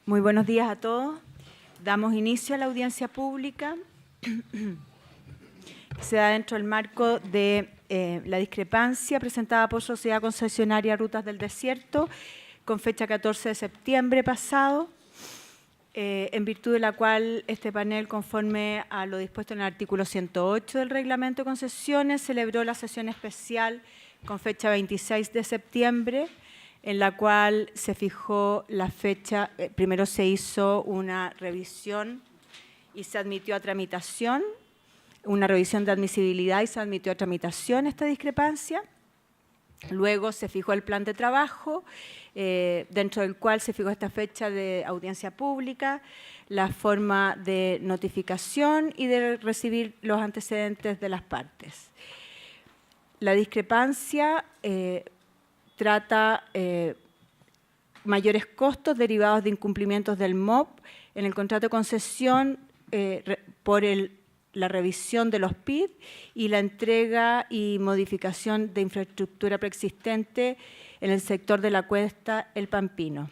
Muy buenos días a todos. Damos inicio a la audiencia pública. Se da dentro del marco de la discrepancia presentada por Sociedad Concesionaria Rutas del Desierto con fecha 14 de septiembre pasado, en virtud de la cual este panel, conforme a lo dispuesto en el artículo 108 del Reglamento de Concesiones, celebró la sesión especial con fecha 26 de septiembre, en la cual se fijó la fecha, primero se hizo una revisión y se admitió a tramitación, una revisión de admisibilidad y se admitió a tramitación esta discrepancia. Luego se fijó el plan de trabajo, dentro del cual se fijó esta fecha de audiencia pública, la forma de notificación y de recibir los antecedentes de las partes. La discrepancia trata mayores costos derivados de incumplimientos del MOP en el contrato de concesión por la revisión de los PID y la entrega y modificación de infraestructura preexistente en el sector de la cuesta El Pampino.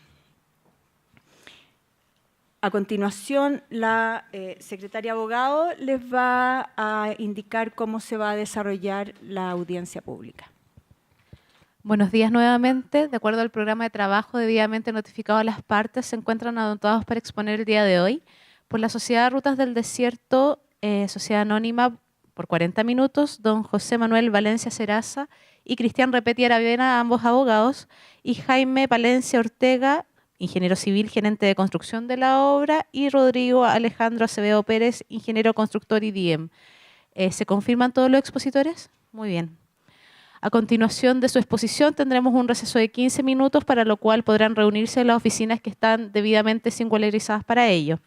A continuación, la secretaria abogado les va a indicar cómo se va a desarrollar la audiencia pública. Buenos días nuevamente. De acuerdo al programa de trabajo debidamente notificado a las partes, se encuentran anotados para exponer el día de hoy por la Sociedad Rutas del Desierto, Sociedad Anónima, por 40 minutos, don José Manuel Valencia Seraza y Cristian Repetti Aravena, ambos abogados, y Jaime Palencia Ortega, ingeniero civil, gerente de construcción de la obra, y Rodrigo Alejandro Acevedo Pérez, ingeniero constructor y DIEM. ¿Se confirman todos los expositores? Muy bien. A continuación de su exposición tendremos un receso de 15 minutos, para lo cual podrán reunirse en las oficinas que están debidamente singularizadas para ello.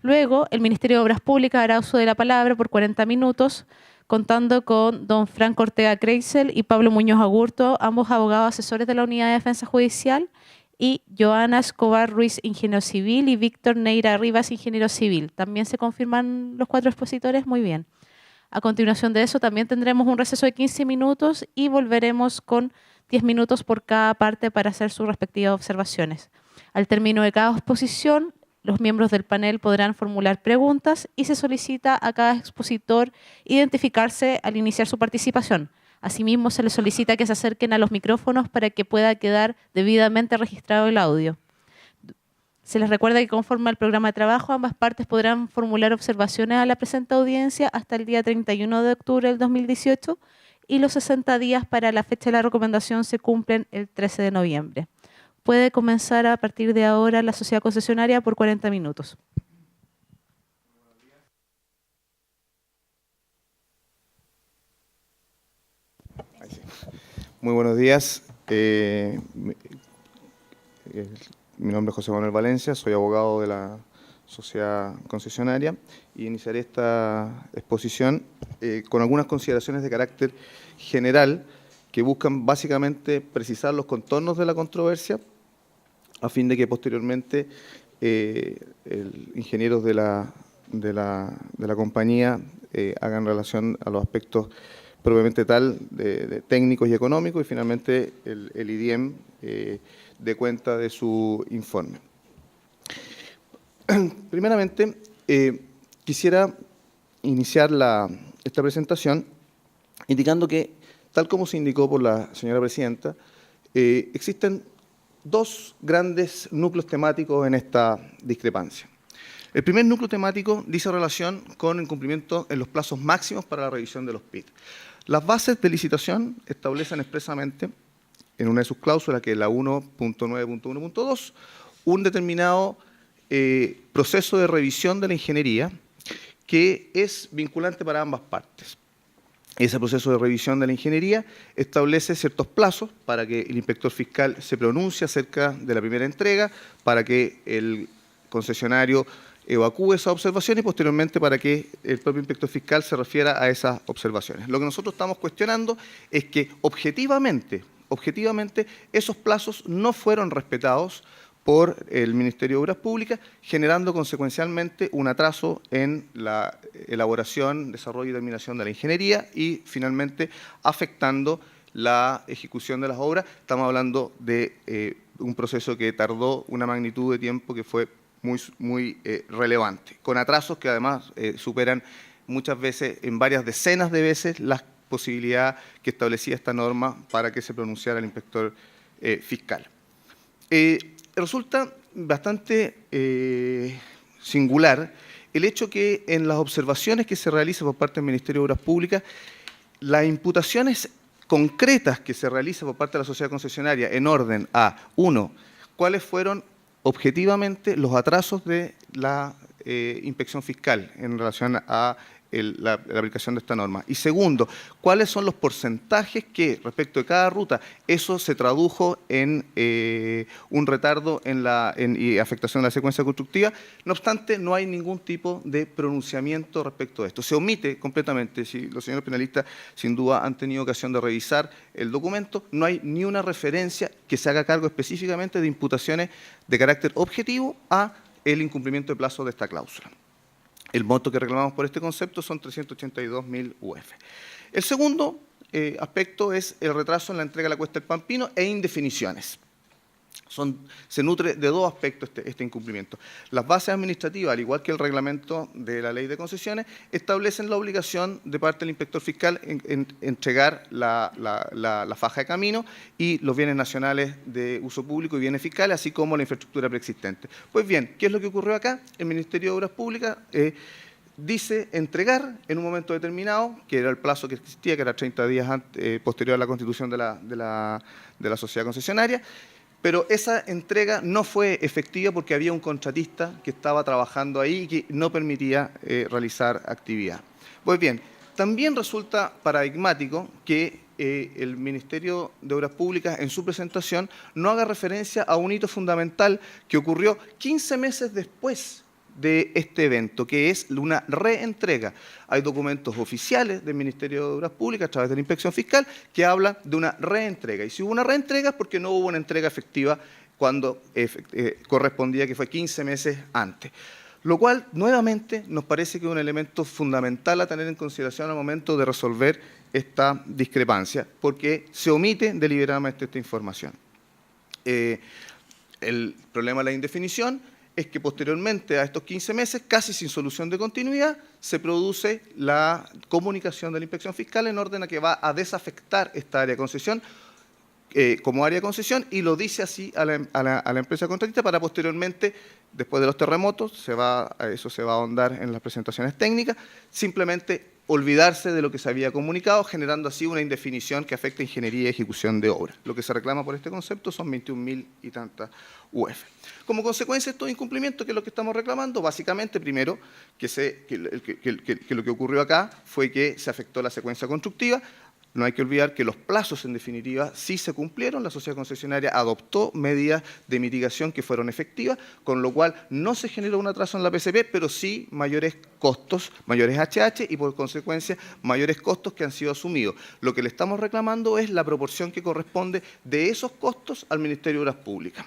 Luego, el Ministerio de Obras Públicas hará uso de la palabra por 40 minutos, contando con don Franco Ortega Kreisel y Pablo Muñoz Agurto, ambos abogados asesores de la Unidad de Defensa Judicial, y Joana Escobar Ruiz, ingeniero civil, y Víctor Neira Rivas, ingeniero civil. ¿También se confirman los 4 expositores? Muy bien. A continuación de eso también tendremos un receso de 15 minutos y volveremos con 10 minutos por cada parte para hacer sus respectivas observaciones. Al término de cada exposición, los miembros del panel podrán formular preguntas y se solicita a cada expositor identificarse al iniciar su participación. Asimismo, se les solicita que se acerquen a los micrófonos para que pueda quedar debidamente registrado el audio. Se les recuerda que conforme al programa de trabajo, ambas partes podrán formular observaciones a la presente audiencia hasta el día 31 de octubre del 2018 y los 60 días para la fecha de la recomendación se cumplen el 13 de noviembre. Puede comenzar a partir de ahora la sociedad concesionaria por 40 minutos. Muy buenos días. Mi nombre es José Manuel Valencia, soy abogado de la Sociedad Concesionaria y iniciaré esta exposición con algunas consideraciones de carácter general que buscan básicamente precisar los contornos de la controversia a fin de que posteriormente ingenieros de la compañía hagan relación a los aspectos propiamente tal de técnicos y económicos y finalmente el IDIEM de cuenta de su informe. Primeramente, quisiera iniciar esta presentación indicando que, tal como se indicó por la señora presidenta, existen 2 grandes núcleos temáticos en esta discrepancia. El primer núcleo temático dice relación con el cumplimiento en los plazos máximos para la revisión de los PID. Las bases de licitación establecen expresamente en una de sus cláusulas, que es la 1.9.1.2, un determinado proceso de revisión de la ingeniería que es vinculante para ambas partes. Ese proceso de revisión de la ingeniería establece ciertos plazos para que el inspector fiscal se pronuncie acerca de la primera entrega, para que el concesionario evacúe esa observación y posteriormente para que el propio inspector fiscal se refiera a esas observaciones. Lo que nosotros estamos cuestionando es que objetivamente esos plazos no fueron respetados por el Ministerio de Obras Públicas, generando consecuencialmente un atraso en la elaboración, desarrollo y terminación de la ingeniería y finalmente afectando la ejecución de las obras. Estamos hablando de un proceso que tardó una magnitud de tiempo que fue muy relevante, con atrasos que además superan muchas veces, en varias decenas de veces, la posibilidad que establecía esta norma para que se pronunciara el inspector fiscal. Resulta bastante singular el hecho que en las observaciones que se realizan por parte del Ministerio de Obras Públicas, las imputaciones concretas que se realizan por parte de la sociedad concesionaria en orden a, uno, cuáles fueron objetivamente los atrasos de la inspección fiscal en relación a la aplicación de esta norma. Y segundo, cuáles son los porcentajes que, respecto de cada ruta, eso se tradujo en un retardo y afectación de la secuencia constructiva. No obstante, no hay ningún tipo de pronunciamiento respecto a esto. Se omite completamente, si los señores penalistas sin duda han tenido ocasión de revisar el documento, no hay ni una referencia que se haga cargo específicamente de imputaciones de carácter objetivo a el incumplimiento de plazo de esta cláusula. El monto que reclamamos por este concepto son 382.000 UF. El segundo aspecto es el retraso en la entrega de la cuesta del Pampino e indefiniciones. Se nutre de dos aspectos este incumplimiento. Las bases administrativas, al igual que el reglamento de la ley de concesiones, establecen la obligación de parte del inspector fiscal en entregar la faja de camino y los bienes nacionales de uso público y bienes fiscales, así como la infraestructura preexistente. Pues bien, ¿qué es lo que ocurrió acá? El Ministerio de Obras Públicas dice entregar en un momento determinado, que era el plazo que existía, que era 30 días posterior a la constitución de la sociedad concesionaria, pero esa entrega no fue efectiva porque había un contratista que estaba trabajando ahí y que no permitía realizar actividad. Pues bien, también resulta paradigmático que el Ministerio de Obras Públicas en su presentación no haga referencia a un hito fundamental que ocurrió 15 meses después de este evento, que es una reentrega. Hay documentos oficiales del Ministerio de Obras Públicas a través de la Inspección Fiscal que hablan de una reentrega. Y si hubo una reentrega es porque no hubo una entrega efectiva cuando correspondía, que fue 15 meses antes. Lo cual, nuevamente, nos parece que es un elemento fundamental a tener en consideración al momento de resolver esta discrepancia, porque se omite deliberadamente esta información. El problema de la indefinición es que posteriormente a estos 15 meses, casi sin solución de continuidad, se produce la comunicación de la Inspección Fiscal en orden a que va a desafectar esta área de concesión como área de concesión y lo dice así a la empresa contratista para posteriormente, después de los terremotos, eso se va a ahondar en las presentaciones técnicas, simplemente olvidarse de lo que se había comunicado, generando así una indefinición que afecta a ingeniería y ejecución de obras. Lo que se reclama por este concepto son 21.000 y tantas UF. Como consecuencia de estos incumplimientos, ¿qué es lo que estamos reclamando? Básicamente, primero, que lo que ocurrió acá fue que se afectó la secuencia constructiva. No hay que olvidar que los plazos, en definitiva, sí se cumplieron. La sociedad concesionaria adoptó medidas de mitigación que fueron efectivas, con lo cual no se generó un atraso en la PCP, pero sí mayores costos, mayores HH y, por consecuencia, mayores costos que han sido asumidos. Lo que le estamos reclamando es la proporción que corresponde de esos costos al Ministerio de Obras Públicas.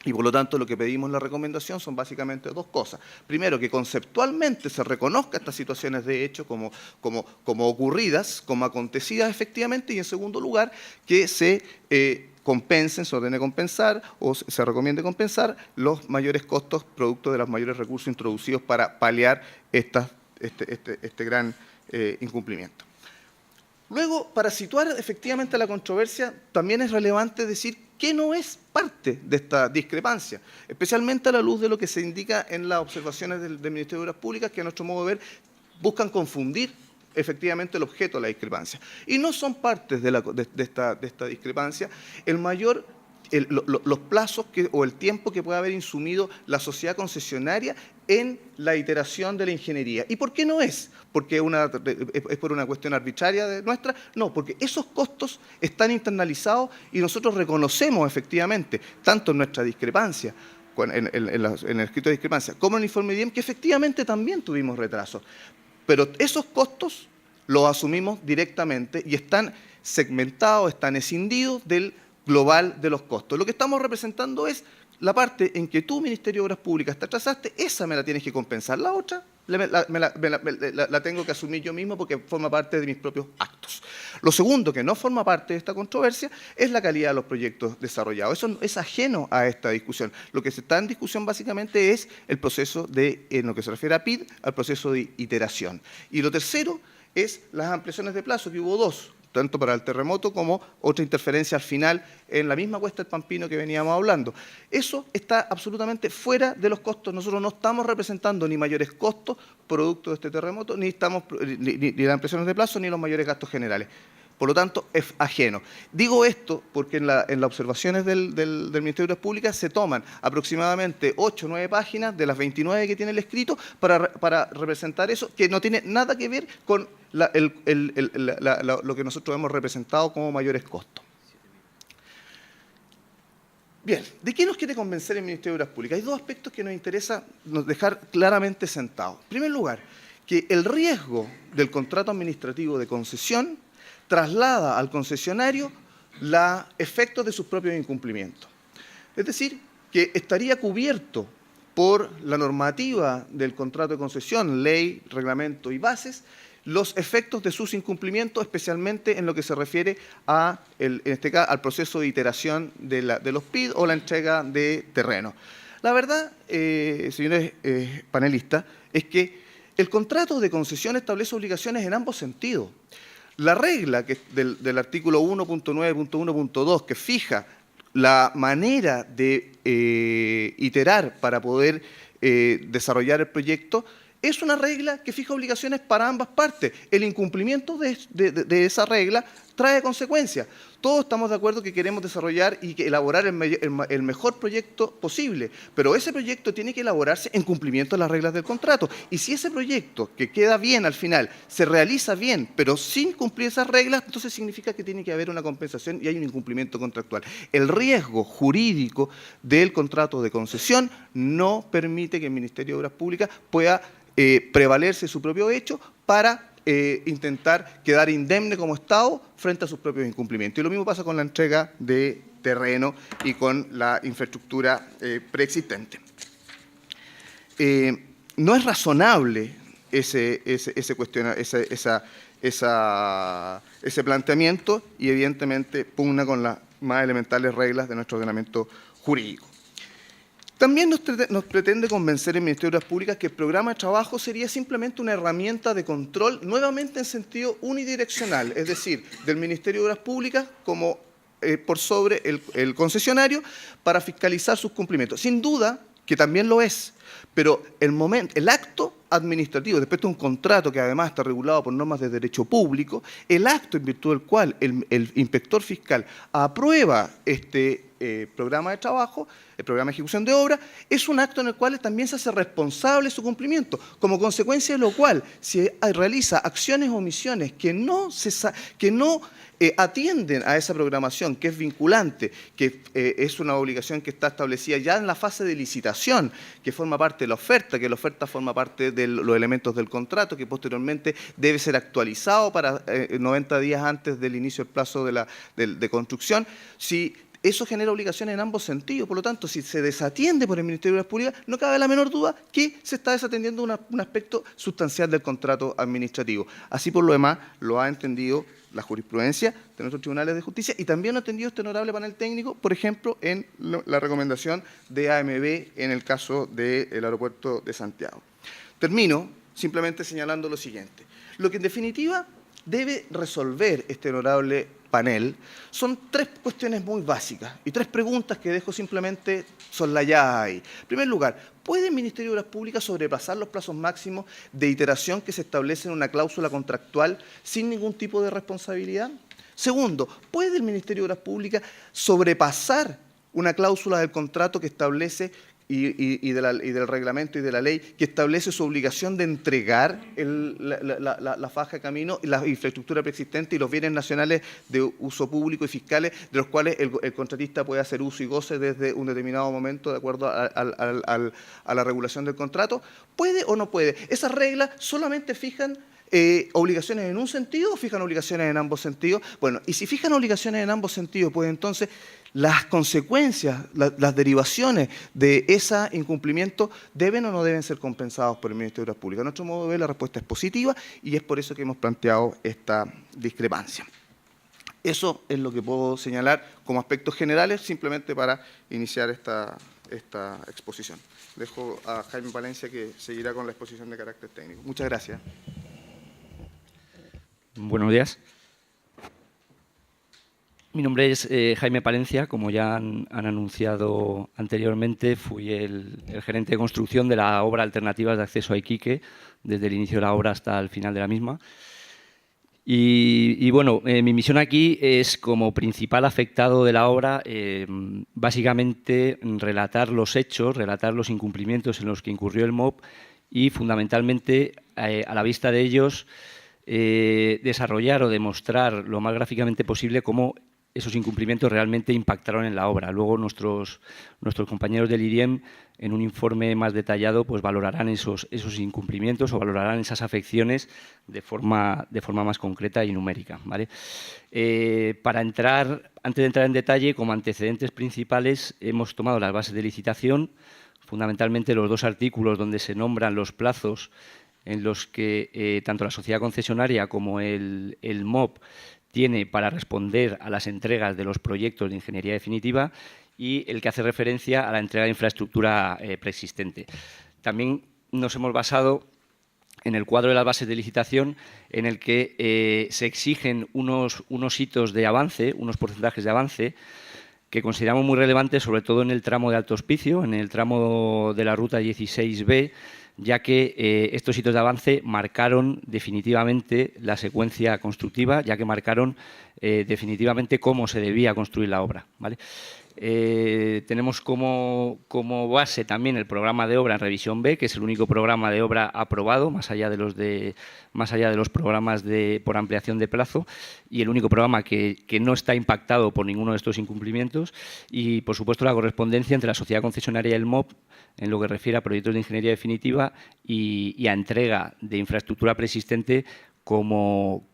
Y por lo tanto lo que pedimos en la recomendación son básicamente dos cosas. Primero, que conceptualmente se reconozca estas situaciones de hecho como ocurridas, como acontecidas efectivamente, y en segundo lugar, que se compensen, se ordene compensar o se recomiende compensar los mayores costos producto de los mayores recursos introducidos para paliar este gran incumplimiento. Luego, para situar efectivamente la controversia, también es relevante decir que no es parte de esta discrepancia, especialmente a la luz de lo que se indica en las observaciones del Ministerio de Obras Públicas, que a nuestro modo de ver buscan confundir efectivamente el objeto de la discrepancia. Y no son partes de esta discrepancia los plazos o el tiempo que puede haber insumido la sociedad concesionaria en la iteración de la ingeniería. ¿Y por qué no es? ¿Porque es por una cuestión arbitraria nuestra? No, porque esos costos están internalizados y nosotros reconocemos efectivamente, tanto en nuestra discrepancia, en el escrito de discrepancia, como en el informe de IEM, que efectivamente también tuvimos retrasos. Pero esos costos los asumimos directamente y están segmentados, están escindidos del global de los costos. Lo que estamos representando es la parte en que tú, Ministerio de Obras Públicas, te atrasaste, esa me la tienes que compensar. La otra la tengo que asumir yo mismo porque forma parte de mis propios actos. Lo segundo, que no forma parte de esta controversia, es la calidad de los proyectos desarrollados. Eso es ajeno a esta discusión. Lo que se está en discusión básicamente es el proceso de, en lo que se refiere a PID, al proceso de iteración. Y lo tercero es las ampliaciones de plazo, que hubo dos, tanto para el terremoto como otra interferencia al final en la misma Cuesta del Pampino que veníamos hablando. Eso está absolutamente fuera de los costos. Nosotros no estamos representando ni mayores costos producto de este terremoto, ni las ampliaciones de plazo, ni los mayores gastos generales. Por lo tanto, es ajeno. Digo esto porque en las observaciones del Ministerio de Obras Públicas se toman aproximadamente 8 o 9 páginas de las 29 que tiene el escrito para representar eso, que no tiene nada que ver con lo que nosotros hemos representado como mayores costos. Bien, ¿de qué nos quiere convencer el Ministerio de Obras Públicas? Hay dos aspectos que nos interesa dejar claramente sentados. En primer lugar, que el riesgo del contrato administrativo de concesión traslada al concesionario los efectos de sus propios incumplimientos. Es decir, que estaría cubierto por la normativa del contrato de concesión, ley, reglamento y bases, los efectos de sus incumplimientos, especialmente en lo que se refiere a, en este caso, al proceso de iteración de los PID o la entrega de terreno. La verdad, señores panelistas, es que el contrato de concesión establece obligaciones en ambos sentidos. La regla del artículo 1.9.1.2 que fija la manera de iterar para poder desarrollar el proyecto es una regla que fija obligaciones para ambas partes. El incumplimiento de esa regla trae consecuencias. Todos estamos de acuerdo que queremos desarrollar y elaborar el mejor proyecto posible, pero ese proyecto tiene que elaborarse en cumplimiento de las reglas del contrato. Y si ese proyecto, que queda bien al final, se realiza bien, pero sin cumplir esas reglas, entonces significa que tiene que haber una compensación y hay un incumplimiento contractual. El riesgo jurídico del contrato de concesión no permite que el Ministerio de Obras Públicas pueda prevalerse su propio hecho para intentar quedar indemne como Estado frente a sus propios incumplimientos. Y lo mismo pasa con la entrega de terreno y con la infraestructura preexistente. No es razonable ese planteamiento y evidentemente pugna con las más elementales reglas de nuestro ordenamiento jurídico. También nos pretende convencer el Ministerio de Obras Públicas que el programa de trabajo sería simplemente una herramienta de control, nuevamente en sentido unidireccional, es decir, del Ministerio de Obras Públicas como por sobre el concesionario para fiscalizar sus cumplimientos. Sin duda que también lo es, pero el acto administrativo, después de un contrato que además está regulado por normas de derecho público, el acto en virtud del cual el inspector fiscal aprueba este programa de trabajo, el programa de ejecución de obra, es un acto en el cual también se hace responsable su cumplimiento, como consecuencia de lo cual si realiza acciones o omisiones que no atienden a esa programación, que es vinculante, que es una obligación que está establecida ya en la fase de licitación, que forma parte de la oferta, que la oferta forma parte de los elementos del contrato, que posteriormente debe ser actualizado para 90 días antes del inicio del plazo de construcción. Si eso genera obligaciones en ambos sentidos. Por lo tanto, si se desatiende por el Ministerio de Obras Públicas, no cabe la menor duda que se está desatendiendo un aspecto sustancial del contrato administrativo. Así, por lo demás, lo ha entendido la jurisprudencia de nuestros tribunales de justicia y también lo ha entendido este honorable panel técnico, por ejemplo, en la recomendación de AMB en el caso del aeropuerto de Santiago. Termino simplemente señalando lo siguiente. Lo que en definitiva debe resolver este honorable panel son tres cuestiones muy básicas y tres preguntas que dejo simplemente soslayadas ahí. En primer lugar, ¿puede el Ministerio de Obras Públicas sobrepasar los plazos máximos de iteración que se establecen en una cláusula contractual sin ningún tipo de responsabilidad? Segundo, ¿puede el Ministerio de Obras Públicas sobrepasar una cláusula del contrato que establece y del reglamento y de la ley que establece su obligación de entregar la faja de camino, la infraestructura preexistente y los bienes nacionales de uso público y fiscales de los cuales el contratista puede hacer uso y goce desde un determinado momento de acuerdo a la regulación del contrato? ¿Puede o no puede? Esas reglas solamente fijan obligaciones en un sentido o fijan obligaciones en ambos sentidos? Bueno, y si fijan obligaciones en ambos sentidos, pues entonces las consecuencias, las derivaciones de ese incumplimiento deben o no deben ser compensados por el Ministerio de Obras Públicas. A nuestro modo de ver, la respuesta es positiva y es por eso que hemos planteado esta discrepancia. Eso es lo que puedo señalar como aspectos generales, simplemente para iniciar esta exposición. Dejo a Jaime Palencia, que seguirá con la exposición de carácter técnico. Muchas gracias. Buenos días. Mi nombre es Jaime Palencia. Como ya han anunciado anteriormente, fui el gerente de construcción de la obra Alternativas de Acceso a Iquique, desde el inicio de la obra hasta el final de la misma. Y bueno, mi misión aquí es, como principal afectado de la obra, básicamente relatar los hechos, relatar los incumplimientos en los que incurrió el MOP y, fundamentalmente, a la vista de ellos, desarrollar o demostrar lo más gráficamente posible cómo esos incumplimientos realmente impactaron en la obra. Luego nuestros compañeros del IRIEM, en un informe más detallado, pues valorarán esos incumplimientos o valorarán esas afecciones de forma más concreta y numérica, ¿vale? Antes de entrar en detalle, como antecedentes principales, hemos tomado las bases de licitación, fundamentalmente los 2 artículos donde se nombran los plazos en los que tanto la sociedad concesionaria como el MOP tiene para responder a las entregas de los proyectos de ingeniería definitiva, y el que hace referencia a la entrega de infraestructura preexistente. También nos hemos basado en el cuadro de las bases de licitación, en el que se exigen unos hitos de avance, unos porcentajes de avance, que consideramos muy relevantes, sobre todo en el tramo de Alto Hospicio, en el tramo de la ruta 16B, ya que estos hitos de avance marcaron definitivamente la secuencia constructiva, ya que marcaron definitivamente cómo se debía construir la obra, ¿vale? Tenemos como base también el programa de obra en revisión B, que es el único programa de obra aprobado, más allá de los programas por ampliación de plazo, y el único programa que no está impactado por ninguno de estos incumplimientos, y, por supuesto, la correspondencia entre la sociedad concesionaria y el MOP en lo que refiere a proyectos de ingeniería definitiva y a entrega de infraestructura preexistente como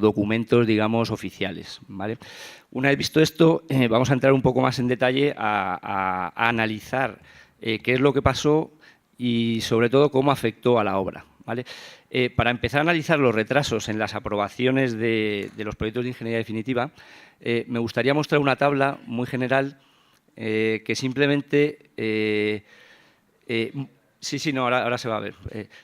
documentos, digamos, oficiales, ¿vale? Una vez visto esto, vamos a entrar un poco más en detalle a analizar qué es lo que pasó y, sobre todo, cómo afectó a la obra, ¿vale? Para empezar a analizar los retrasos en las aprobaciones de los proyectos de ingeniería definitiva, me gustaría mostrar una tabla muy general que simplemente... ahora se va a ver.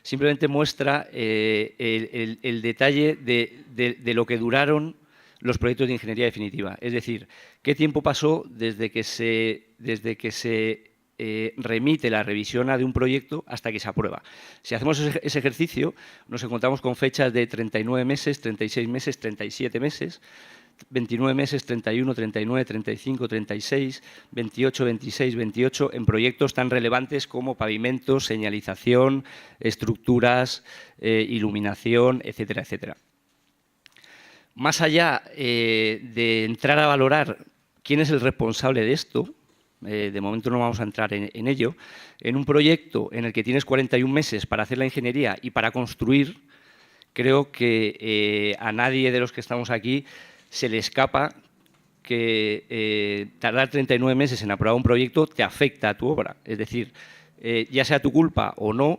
Simplemente muestra el detalle de lo que duraron los proyectos de ingeniería definitiva. Es decir, qué tiempo pasó desde que se remite la revisión de un proyecto hasta que se aprueba. Si hacemos ese ejercicio, nos encontramos con fechas de 39 meses, 36 meses, 37 meses, 29 meses, 31, 39, 35, 36, 28, 26, 28, en proyectos tan relevantes como pavimentos, señalización, estructuras, iluminación, etcétera, etcétera. Más allá de entrar a valorar quién es el responsable de esto, de momento no vamos a entrar en ello, en un proyecto en el que tienes 41 meses para hacer la ingeniería y para construir, creo que a nadie de los que estamos aquí se le escapa que tardar 39 meses en aprobar un proyecto te afecta a tu obra. Es decir, ya sea tu culpa o no,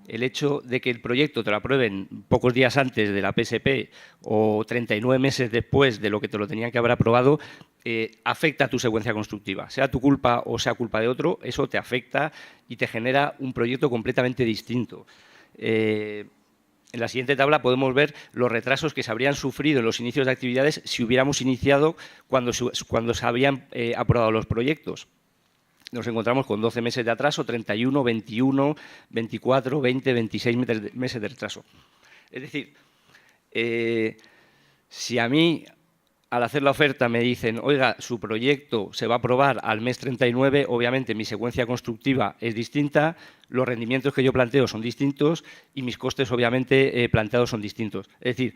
el hecho de que el proyecto te lo aprueben pocos días antes de la PSP o 39 meses después de lo que te lo tenían que haber aprobado, afecta a tu secuencia constructiva. Sea tu culpa o sea culpa de otro, eso te afecta y te genera un proyecto completamente distinto. En la siguiente tabla podemos ver los retrasos que se habrían sufrido en los inicios de actividades si hubiéramos iniciado cuando se habían aprobado los proyectos. Nos encontramos con 12 meses de atraso, 31, 21, 24, 20, 26 meses de retraso. Es decir, si a mí, al hacer la oferta, me dicen, oiga, su proyecto se va a aprobar al mes 39, obviamente mi secuencia constructiva es distinta, los rendimientos que yo planteo son distintos y mis costes, obviamente, planteados son distintos. Es decir,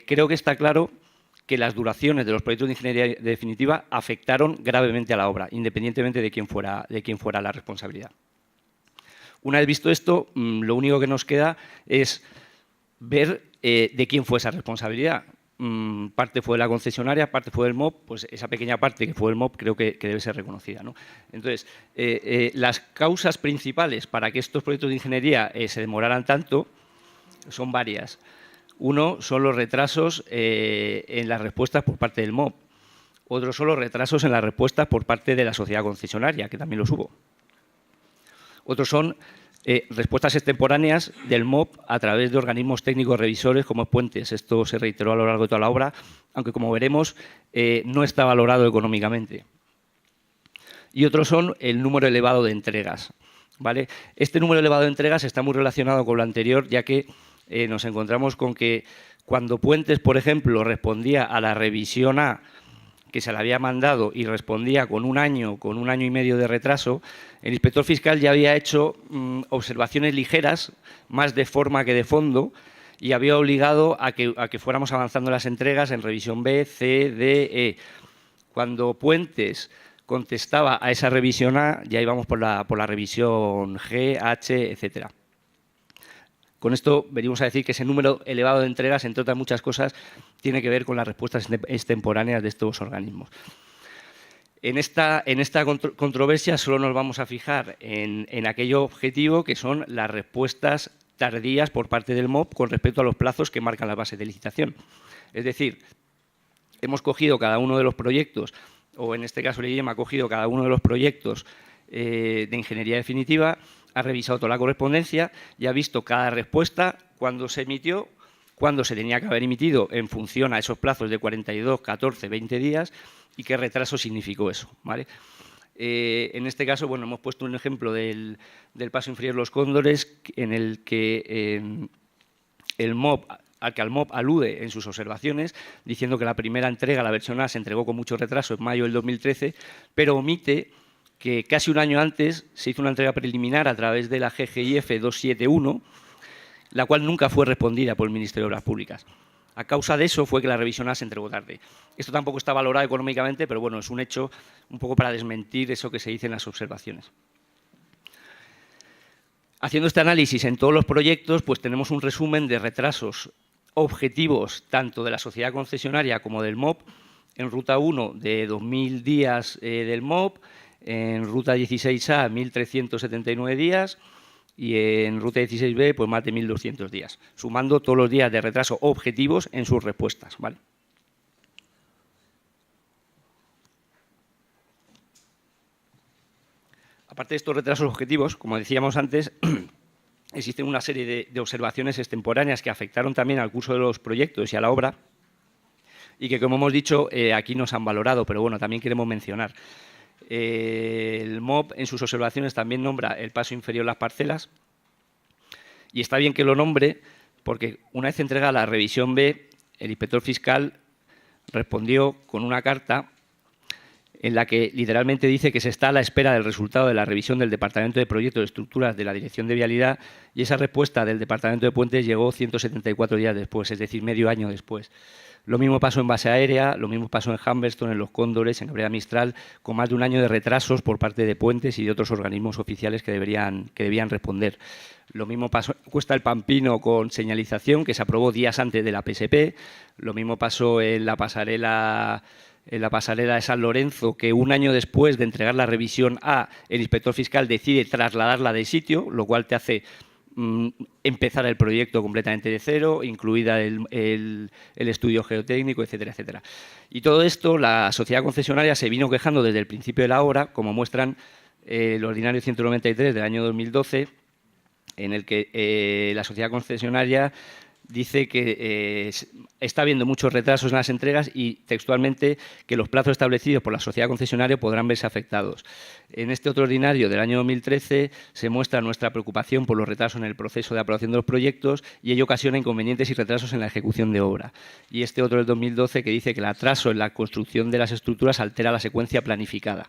creo que está claro que las duraciones de los proyectos de ingeniería definitiva afectaron gravemente a la obra, independientemente de quién fuera la responsabilidad. Una vez visto esto, lo único que nos queda es ver ¿de quién fue esa responsabilidad? Parte fue de la concesionaria, parte fue del MOP, pues esa pequeña parte que fue del MOP creo que debe ser reconocida, ¿no? Entonces, las causas principales para que estos proyectos de ingeniería se demoraran tanto son varias. Uno son los retrasos en las respuestas por parte del MOP. Otro son los retrasos en las respuestas por parte de la sociedad concesionaria, que también los hubo. Otros son respuestas extemporáneas del MOP a través de organismos técnicos revisores como Puentes. Esto se reiteró a lo largo de toda la obra, aunque como veremos no está valorado económicamente. Y otros son el número elevado de entregas, ¿vale? Este número elevado de entregas está muy relacionado con lo anterior, ya que nos encontramos con que cuando Puentes, por ejemplo, respondía a la revisión A que se le había mandado y respondía con un año y medio de retraso, el inspector fiscal ya había hecho observaciones ligeras, más de forma que de fondo, y había obligado a que fuéramos avanzando las entregas en revisión B, C, D, E. Cuando Puentes contestaba a esa revisión A, ya íbamos por la revisión G, H, etcétera. Con esto venimos a decir que ese número elevado de entregas, entre otras muchas cosas, tiene que ver con las respuestas extemporáneas de estos organismos. En esta controversia solo nos vamos a fijar en aquello objetivo que son las respuestas tardías por parte del MOP con respecto a los plazos que marcan las bases de licitación. Es decir, hemos cogido cada uno de los proyectos, o en este caso el IEM ha cogido cada uno de los proyectos de ingeniería definitiva, ha revisado toda la correspondencia y ha visto cada respuesta, cuándo se emitió, cuándo se tenía que haber emitido en función a esos plazos de 42, 14, 20 días y qué retraso significó eso, ¿vale? En este caso, bueno, hemos puesto un ejemplo del paso inferior Los Cóndores, en el que el MOP, al que el MOP alude en sus observaciones, diciendo que la primera entrega, la versión A, se entregó con mucho retraso en mayo del 2013, pero omite que casi un año antes se hizo una entrega preliminar a través de la GGIF 271, la cual nunca fue respondida por el Ministerio de Obras Públicas. A causa de eso fue que la revisión A se entregó tarde. Esto tampoco está valorado económicamente, pero bueno, es un hecho un poco para desmentir eso que se dice en las observaciones. Haciendo este análisis en todos los proyectos, pues tenemos un resumen de retrasos objetivos tanto de la sociedad concesionaria como del MOP. En Ruta 1, de 2.000 días del MOP, en Ruta 16A, 1.379 días y en Ruta 16B, pues más de 1.200 días, sumando todos los días de retraso objetivos en sus respuestas, ¿vale? Aparte de estos retrasos objetivos, como decíamos antes, existen una serie de observaciones extemporáneas que afectaron también al curso de los proyectos y a la obra y que, como hemos dicho, aquí no se han valorado, pero bueno, también queremos mencionar. El MOP en sus observaciones también nombra el paso inferior Las Parcelas y está bien que lo nombre porque una vez entregada la revisión B, el inspector fiscal respondió con una carta en la que literalmente dice que se está a la espera del resultado de la revisión del Departamento de Proyectos de Estructuras de la Dirección de Vialidad y esa respuesta del Departamento de Puentes llegó 174 días después, es decir, medio año después. Lo mismo pasó en base aérea, lo mismo pasó en Humberstone, en Los Cóndores, en Cabrera Mistral, con más de un año de retrasos por parte de Puentes y de otros organismos oficiales que debían responder. Lo mismo pasó en Cuesta del Pampino con señalización, que se aprobó días antes de la PSP. Lo mismo pasó en la pasarela de San Lorenzo, que un año después de entregar la revisión A, el inspector fiscal decide trasladarla de sitio, lo cual te hace empezar el proyecto completamente de cero, incluida el estudio geotécnico, etcétera, etcétera. Y todo esto, la sociedad concesionaria se vino quejando desde el principio de la obra, como muestran el ordinario 193 del año 2012, en el que la sociedad concesionaria dice que está habiendo muchos retrasos en las entregas y textualmente que los plazos establecidos por la sociedad concesionaria podrán verse afectados. En este otro ordinario del año 2013 se muestra nuestra preocupación por los retrasos en el proceso de aprobación de los proyectos y ello ocasiona inconvenientes y retrasos en la ejecución de obra. Y este otro del 2012 que dice que el atraso en la construcción de las estructuras altera la secuencia planificada.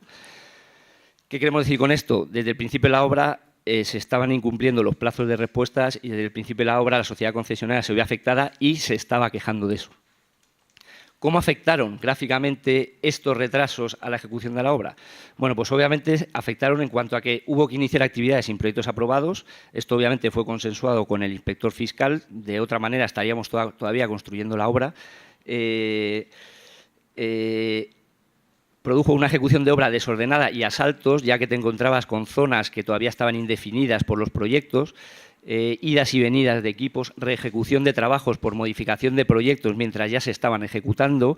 ¿Qué queremos decir con esto? Desde el principio de la obra se estaban incumpliendo los plazos de respuestas y desde el principio de la obra la sociedad concesionaria se vio afectada y se estaba quejando de eso. ¿Cómo afectaron gráficamente estos retrasos a la ejecución de la obra? Bueno, pues obviamente afectaron en cuanto a que hubo que iniciar actividades sin proyectos aprobados. Esto obviamente fue consensuado con el inspector fiscal. De otra manera estaríamos todavía construyendo la obra. Produjo una ejecución de obra desordenada y a saltos, ya que te encontrabas con zonas que todavía estaban indefinidas por los proyectos, idas y venidas de equipos, reejecución de trabajos por modificación de proyectos mientras ya se estaban ejecutando,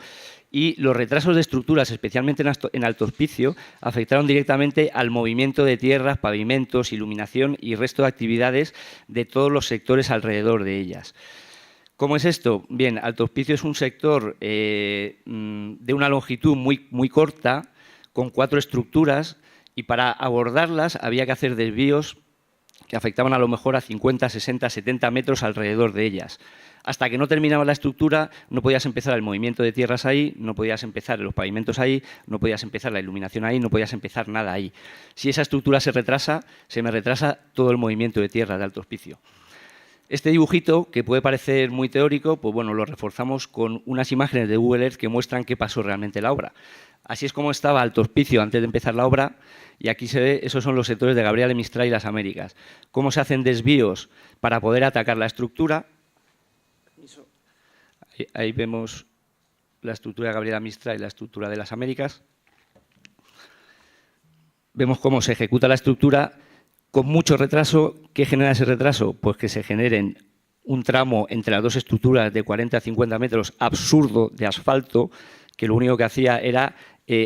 y los retrasos de estructuras, especialmente en Alto Hospicio, afectaron directamente al movimiento de tierras, pavimentos, iluminación y resto de actividades de todos los sectores alrededor de ellas. ¿Cómo es esto? Bien, Alto Hospicio es un sector de una longitud muy corta, con 4 estructuras, y para abordarlas había que hacer desvíos que afectaban a lo mejor a 50, 60, 70 metros alrededor de ellas. Hasta que no terminaba la estructura, no podías empezar el movimiento de tierras ahí, no podías empezar los pavimentos ahí, no podías empezar la iluminación ahí, no podías empezar nada ahí. Si esa estructura se retrasa, se me retrasa todo el movimiento de tierra de Alto Hospicio. Este dibujito, que puede parecer muy teórico, pues bueno, lo reforzamos con unas imágenes de Google Earth que muestran qué pasó realmente en la obra. Así es como estaba Alto Hospicio antes de empezar la obra, y aquí se ve, esos son los sectores de Gabriel de Mistral y las Américas. Cómo se hacen desvíos para poder atacar la estructura. Ahí vemos la estructura de Gabriela Mistral y la estructura de las Américas. Vemos cómo se ejecuta la estructura con mucho retraso. ¿Qué genera ese retraso? Pues que se generen un tramo entre las dos estructuras de 40 a 50 metros absurdo de asfalto, que lo único que hacía era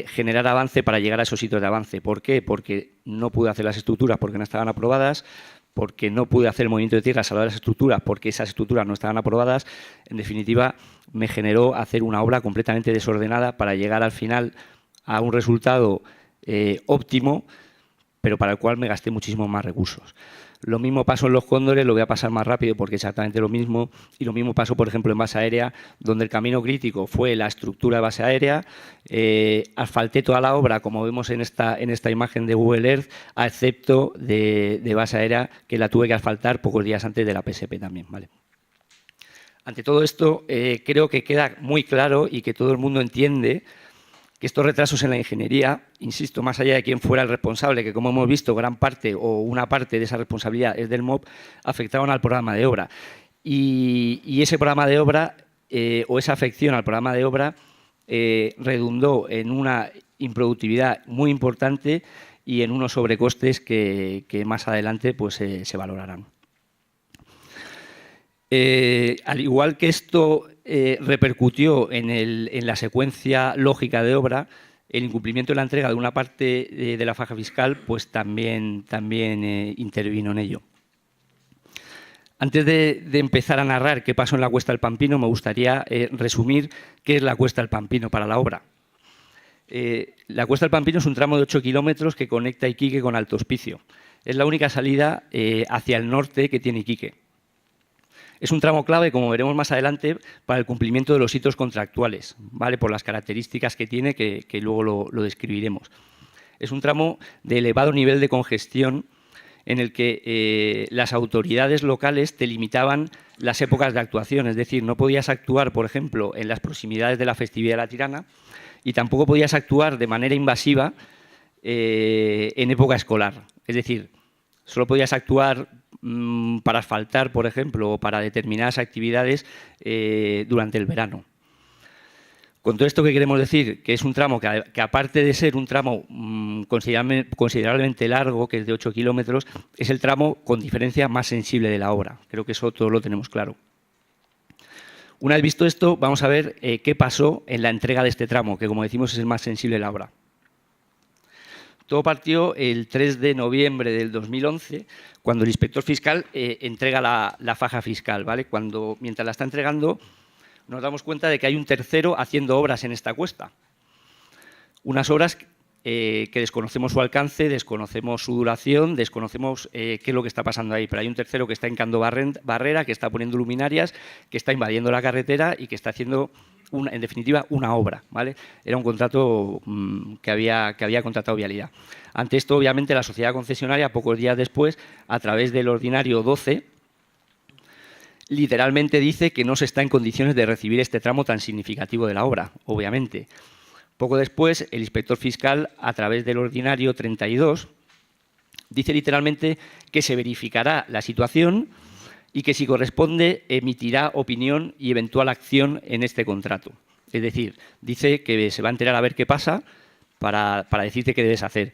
generar avance para llegar a esos sitios de avance. ¿Por qué? Porque no pude hacer las estructuras porque no estaban aprobadas, porque no pude hacer el movimiento de tierra a salvar las estructuras porque esas estructuras no estaban aprobadas. En definitiva, me generó hacer una obra completamente desordenada para llegar al final a un resultado óptimo, pero para el cual me gasté muchísimos más recursos. Lo mismo pasó en Los Cóndores, lo voy a pasar más rápido porque es exactamente lo mismo, y lo mismo pasó, por ejemplo, en base aérea, donde el camino crítico fue la estructura de base aérea. Asfalté toda la obra, como vemos en esta imagen de Google Earth, a excepto de base aérea, que la tuve que asfaltar pocos días antes de la PSP también, ¿vale? Ante todo esto, creo que queda muy claro y que todo el mundo entiende que estos retrasos en la ingeniería, insisto, más allá de quién fuera el responsable, que como hemos visto, gran parte o una parte de esa responsabilidad es del MOP, afectaron al programa de obra. Y ese programa de obra, o esa afección al programa de obra, redundó en una improductividad muy importante y en unos sobrecostes que más adelante pues, se valorarán. Al igual que esto repercutió en la secuencia lógica de obra, el incumplimiento de la entrega de una parte de la faja fiscal pues también intervino en ello. Antes de empezar a narrar qué pasó en la Cuesta del Pampino, me gustaría resumir qué es la Cuesta del Pampino para la obra. La Cuesta del Pampino es un tramo de 8 kilómetros que conecta Iquique con Alto Hospicio. Es la única salida hacia el norte que tiene Iquique. Es un tramo clave, como veremos más adelante, para el cumplimiento de los hitos contractuales, ¿vale? Por las características que tiene, que luego lo describiremos. Es un tramo de elevado nivel de congestión en el que las autoridades locales te limitaban las épocas de actuación, es decir, no podías actuar, por ejemplo, en las proximidades de la festividad de la Tirana y tampoco podías actuar de manera invasiva en época escolar, es decir, solo podías actuar para asfaltar, por ejemplo, o para determinadas actividades durante el verano. Con todo esto, ¿qué queremos decir? Que es un tramo que aparte de ser un tramo considerablemente largo, que es de 8 kilómetros, es el tramo con diferencia más sensible de la obra. Creo que eso todos lo tenemos claro. Una vez visto esto, vamos a ver qué pasó en la entrega de este tramo, que como decimos es el más sensible de la obra. Todo partió el 3 de noviembre del 2011, cuando el inspector fiscal entrega la faja fiscal, ¿vale? Mientras la está entregando, nos damos cuenta de que hay un tercero haciendo obras en esta cuesta. Unas obras que desconocemos su alcance, desconocemos su duración, desconocemos qué es lo que está pasando ahí, pero hay un tercero que está hincando barrera, que está poniendo luminarias, que está invadiendo la carretera y que está haciendo, en definitiva, una obra, ¿vale? Era un contrato que había contratado Vialidad. Ante esto, obviamente, la sociedad concesionaria, pocos días después, a través del ordinario 12, literalmente dice que no se está en condiciones de recibir este tramo tan significativo de la obra, obviamente. Poco después, el inspector fiscal, a través del ordinario 32, dice literalmente que se verificará la situación y que, si corresponde, emitirá opinión y eventual acción en este contrato. Es decir, dice que se va a enterar a ver qué pasa para decirte qué debes hacer.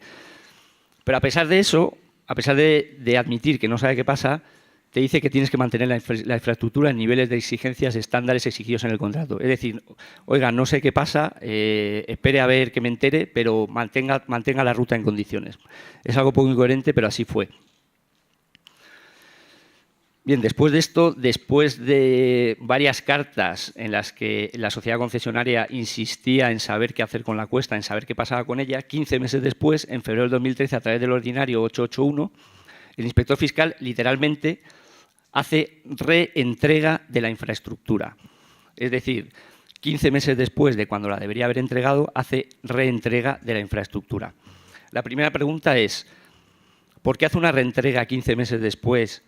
Pero a pesar de eso, a pesar de admitir que no sabe qué pasa, te dice que tienes que mantener la infraestructura en niveles de exigencias estándares exigidos en el contrato. Es decir, oiga, no sé qué pasa, espere a ver que me entere, pero mantenga la ruta en condiciones. Es algo poco incoherente, pero así fue. Bien, después de esto, después de varias cartas en las que la sociedad concesionaria insistía en saber qué hacer con la cuesta, en saber qué pasaba con ella, 15 meses después, en febrero del 2013, a través del ordinario 881, el inspector fiscal literalmente hace reentrega de la infraestructura. Es decir, 15 meses después de cuando la debería haber entregado, hace reentrega de la infraestructura. La primera pregunta es, ¿por qué hace una reentrega 15 meses después?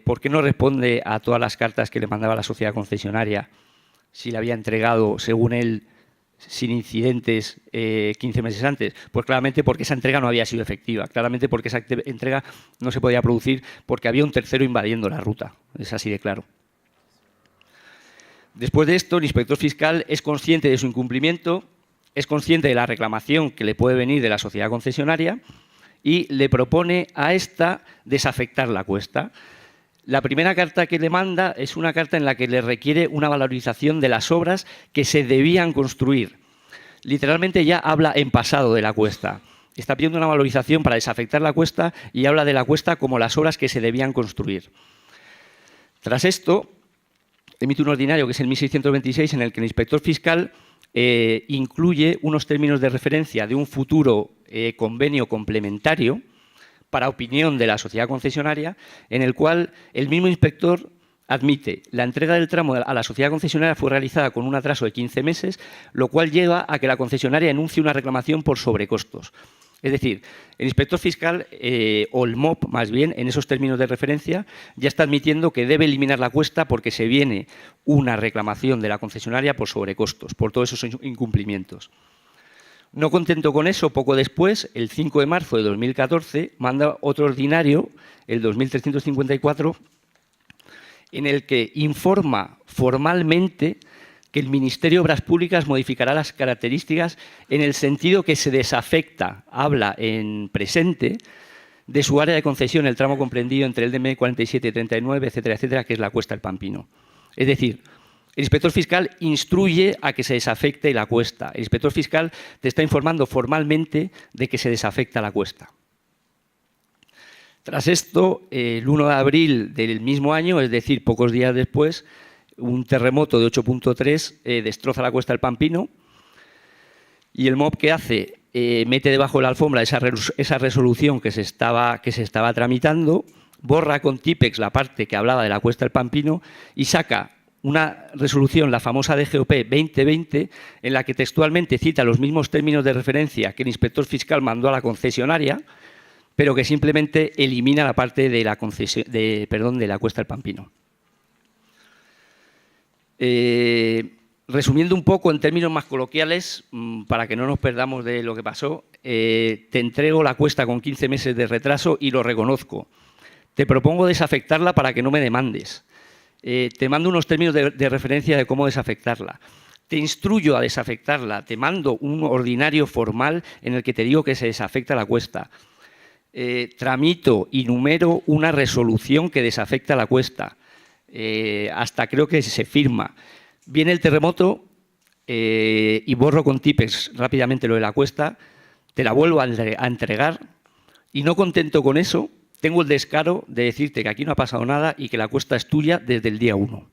¿Por qué no responde a todas las cartas que le mandaba la sociedad concesionaria si le había entregado, según él, sin incidentes 15 meses antes? Pues claramente porque esa entrega no había sido efectiva, claramente porque esa entrega no se podía producir porque había un tercero invadiendo la ruta, es así de claro. Después de esto, el inspector fiscal es consciente de su incumplimiento, es consciente de la reclamación que le puede venir de la sociedad concesionaria y le propone a esta desafectar la cuesta. La primera carta que le manda es una carta en la que le requiere una valorización de las obras que se debían construir. Literalmente ya habla en pasado de la cuesta. Está pidiendo una valorización para desafectar la cuesta y habla de la cuesta como las obras que se debían construir. Tras esto, emite un ordinario, que es el 1626, en el que el inspector fiscal incluye unos términos de referencia de un futuro convenio complementario para opinión de la sociedad concesionaria, en el cual el mismo inspector admite la entrega del tramo a la sociedad concesionaria fue realizada con un atraso de 15 meses, lo cual lleva a que la concesionaria enuncie una reclamación por sobrecostos. Es decir, el inspector fiscal, o el MOP más bien, en esos términos de referencia, ya está admitiendo que debe eliminar la cuesta porque se viene una reclamación de la concesionaria por sobrecostos, por todos esos incumplimientos. No contento con eso, poco después, el 5 de marzo de 2014, manda otro ordinario, el 2354, en el que informa formalmente que el Ministerio de Obras Públicas modificará las características en el sentido que se desafecta, habla en presente, de su área de concesión, el tramo comprendido entre el DM 47 y 39, etcétera, etcétera, que es la Cuesta del Pampino. Es decir, el inspector fiscal instruye a que se desafecte la cuesta. El inspector fiscal te está informando formalmente de que se desafecta la cuesta. Tras esto, el 1 de abril del mismo año, es decir, pocos días después, un terremoto de 8.3 destroza la Cuesta del Pampino y el MOP, ¿qué hace? Mete debajo de la alfombra esa resolución que se estaba tramitando, borra con Tipex la parte que hablaba de la Cuesta del Pampino y saca una resolución, la famosa DGOP 2020, en la que textualmente cita los mismos términos de referencia que el inspector fiscal mandó a la concesionaria, pero que simplemente elimina la parte de la Cuesta del Pampino. Resumiendo un poco en términos más coloquiales, para que no nos perdamos de lo que pasó, te entrego la cuesta con 15 meses de retraso y lo reconozco. Te propongo desafectarla para que no me demandes. Te mando unos términos de referencia de cómo desafectarla. Te instruyo a desafectarla. Te mando un ordinario formal en el que te digo que se desafecta la cuesta. Tramito y numero una resolución que desafecta la cuesta. Hasta creo que se firma. Viene el terremoto y borro con Tipex rápidamente lo de la cuesta, te la vuelvo a entregar y no contento con eso, tengo el descaro de decirte que aquí no ha pasado nada y que la cuesta es tuya desde el día 1.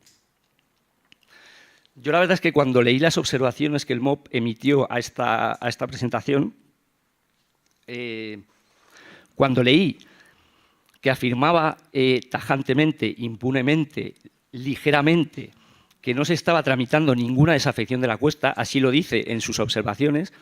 Yo la verdad es que cuando leí las observaciones que el MOP emitió a esta presentación, cuando leí que afirmaba tajantemente, impunemente, ligeramente, que no se estaba tramitando ninguna desafección de la cuesta, así lo dice en sus observaciones,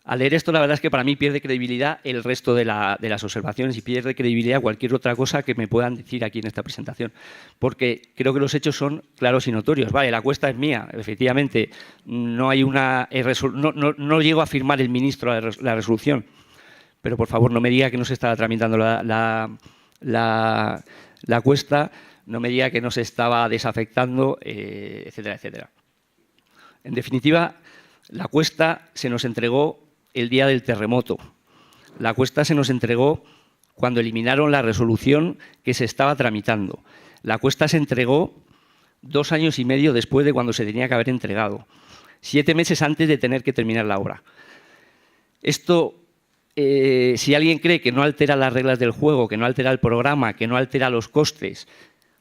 Al leer esto, la verdad es que para mí pierde credibilidad el resto de las observaciones y pierde credibilidad cualquier otra cosa que me puedan decir aquí en esta presentación, porque creo que los hechos son claros y notorios. Vale, la cuesta es mía, efectivamente, no hay no llego a firmar el ministro la resolución, pero por favor no me diga que no se estaba tramitando la cuesta, no me diga que no se estaba desafectando, etcétera, etcétera. En definitiva, la cuesta se nos entregó el día del terremoto. La cuesta se nos entregó cuando eliminaron la resolución que se estaba tramitando. La cuesta se entregó 2 años y medio después de cuando se tenía que haber entregado, 7 meses antes de tener que terminar la obra. Esto, si alguien cree que no altera las reglas del juego, que no altera el programa, que no altera los costes,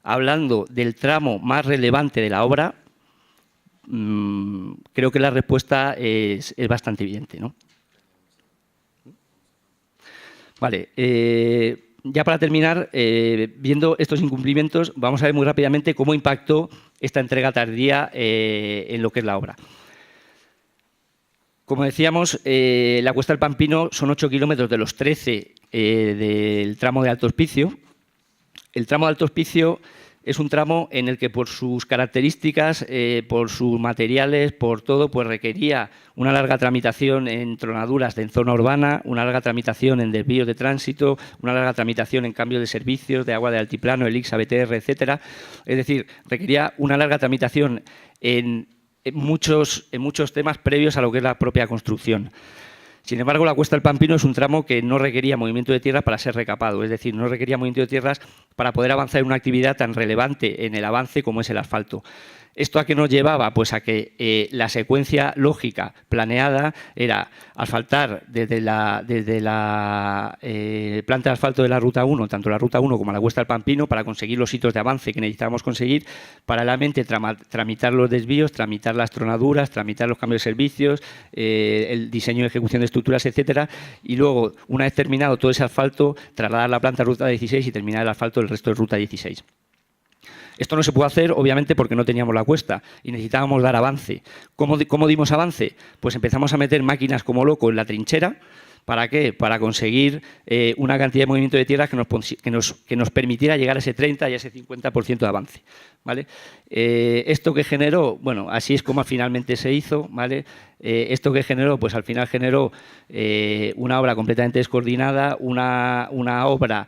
hablando del tramo más relevante de la obra, creo que la respuesta es bastante evidente, ¿no? Vale, ya para terminar, viendo estos incumplimientos, vamos a ver muy rápidamente cómo impactó esta entrega tardía en lo que es la obra. Como decíamos, la Cuesta del Pampino son 8 kilómetros de los 13 del tramo de Alto Hospicio. El tramo de Alto Hospicio es un tramo en el que por sus características, por sus materiales, por todo, pues requería una larga tramitación en tronaduras en zona urbana, una larga tramitación en desvíos de tránsito, una larga tramitación en cambio de servicios, de agua de altiplano, ELIXA, BTR, etcétera. Es decir, requería una larga tramitación en muchos temas previos a lo que es la propia construcción. Sin embargo, la Cuesta del Pampino es un tramo que no requería movimiento de tierras para ser recapado, es decir, no requería movimiento de tierras para poder avanzar en una actividad tan relevante en el avance como es el asfalto. ¿Esto a qué nos llevaba? Pues a que la secuencia lógica planeada era asfaltar desde la planta de asfalto de la Ruta 1, tanto la Ruta 1 como la Cuesta del Pampino, para conseguir los hitos de avance que necesitábamos conseguir, paralelamente tramitar los desvíos, tramitar las tronaduras, tramitar los cambios de servicios, el diseño y ejecución de estructuras, etcétera, y luego, una vez terminado todo ese asfalto, trasladar la planta a Ruta 16 y terminar el asfalto del resto de Ruta 16. Esto no se pudo hacer, obviamente, porque no teníamos la cuesta y necesitábamos dar avance. ¿Cómo dimos avance? Pues empezamos a meter máquinas como loco en la trinchera. ¿Para qué? Para conseguir una cantidad de movimiento de tierra que nos permitiera llegar a ese 30 y a ese 50% de avance, ¿vale? Esto que generó, bueno, así es como finalmente se hizo, ¿vale? Esto que generó, pues al final generó una obra completamente descoordinada, una obra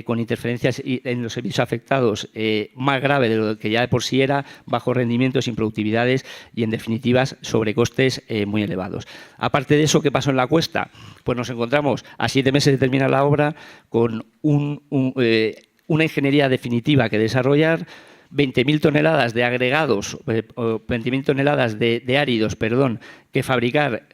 con interferencias en los servicios afectados más grave de lo que ya de por sí era, bajos rendimientos, improductividades y, en definitiva, sobrecostes muy elevados. Aparte de eso, ¿qué pasó en la cuesta? Pues nos encontramos a 7 meses de terminar la obra con una ingeniería definitiva que desarrollar, 20.000 toneladas de agregados, 20.000 toneladas de áridos, perdón, que fabricar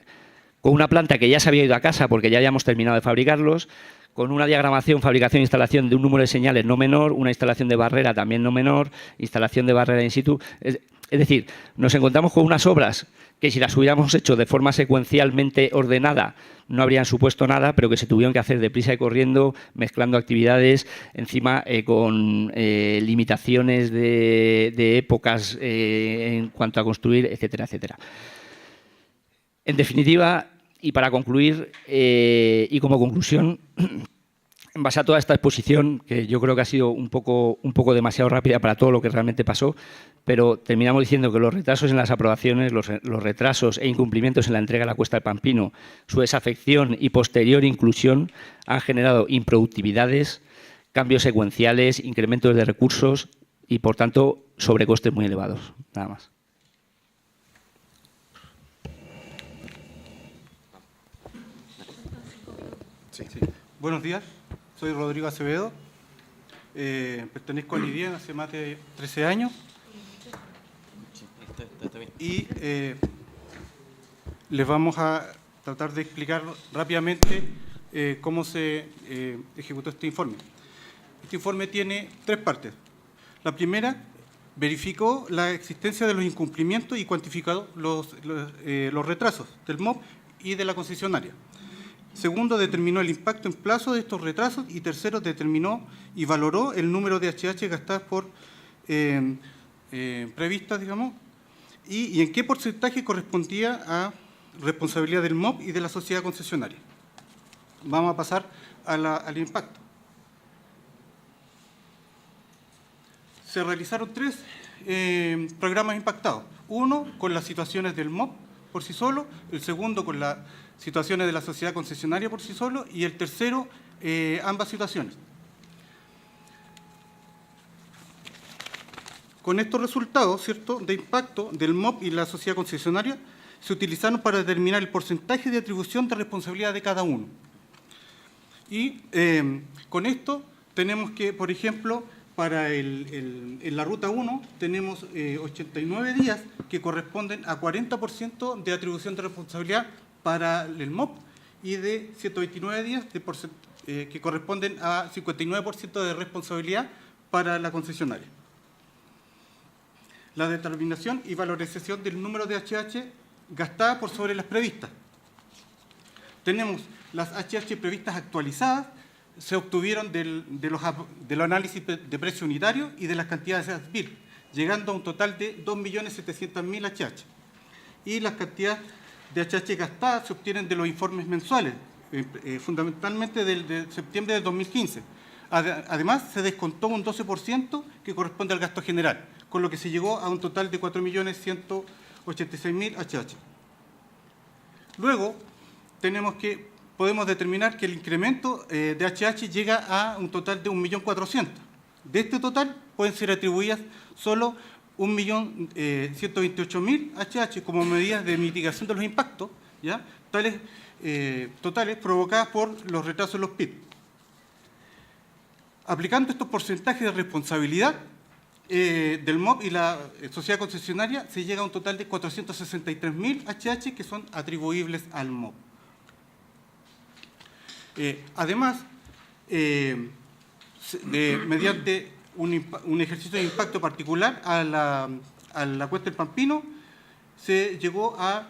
con una planta que ya se había ido a casa porque ya habíamos terminado de fabricarlos, con una diagramación, fabricación e instalación de un número de señales no menor, una instalación de barrera también no menor, instalación de barrera in situ. Es decir, nos encontramos con unas obras que si las hubiéramos hecho de forma secuencialmente ordenada no habrían supuesto nada, pero que se tuvieron que hacer deprisa y corriendo, mezclando actividades, encima con limitaciones de épocas en cuanto a construir, etcétera, etcétera. En definitiva, y para concluir, y como conclusión, en base a toda esta exposición, que yo creo que ha sido un poco demasiado rápida para todo lo que realmente pasó, pero terminamos diciendo que los retrasos en las aprobaciones, los retrasos e incumplimientos en la entrega de la Cuesta del Pampino, su desafección y posterior inclusión han generado improductividades, cambios secuenciales, incrementos de recursos y, por tanto, sobrecostes muy elevados. Nada más. Sí. Buenos días, soy Rodrigo Acevedo, pertenezco a Lidien hace más de 13 años y les vamos a tratar de explicar rápidamente cómo se ejecutó este informe. Este informe tiene 3 partes. La primera, verificó la existencia de los incumplimientos y cuantificó los retrasos del MOP y de la concesionaria. Segundo, determinó el impacto en plazo de estos retrasos. Y tercero, determinó y valoró el número de HH gastadas por previstas, digamos, y en qué porcentaje correspondía responsabilidad del MOP y de la sociedad concesionaria. Vamos a pasar al impacto. Se realizaron 3 programas impactados. Uno con las situaciones del MOP por sí solo, el segundo con las situaciones de la sociedad concesionaria por sí solo y el tercero ambas situaciones. Con estos resultados, ¿cierto?, de impacto del MOP y la sociedad concesionaria se utilizaron para determinar el porcentaje de atribución de responsabilidad de cada uno. Y con esto tenemos que, por ejemplo, para en la ruta 1 tenemos 89 días que corresponden a 40% de atribución de responsabilidad para el MOP y de 129 días que corresponden a 59% de responsabilidad para la concesionaria. La determinación y valorización del número de HH gastada por sobre las previstas. Tenemos las HH previstas actualizadas, se obtuvieron de los análisis de precio unitario y de las cantidades de ASBIR, llegando a un total de 2.700.000 HH. Y las cantidades de HH gastadas se obtienen de los informes mensuales, fundamentalmente de septiembre del 2015. Además, se descontó un 12% que corresponde al gasto general, con lo que se llegó a un total de 4.186.000 HH. Luego, podemos determinar que el incremento de HH llega a un total de 1.400.000. De este total pueden ser atribuidas solo 1.128.000 HH como medidas de mitigación de los impactos, ¿ya?, totales provocadas por los retrasos en los PIB. Aplicando estos porcentajes de responsabilidad del MOP y la sociedad concesionaria, se llega a un total de 463.000 HH que son atribuibles al MOP. Además, mediante un ejercicio de impacto particular a la cuesta del Pampino, se llegó a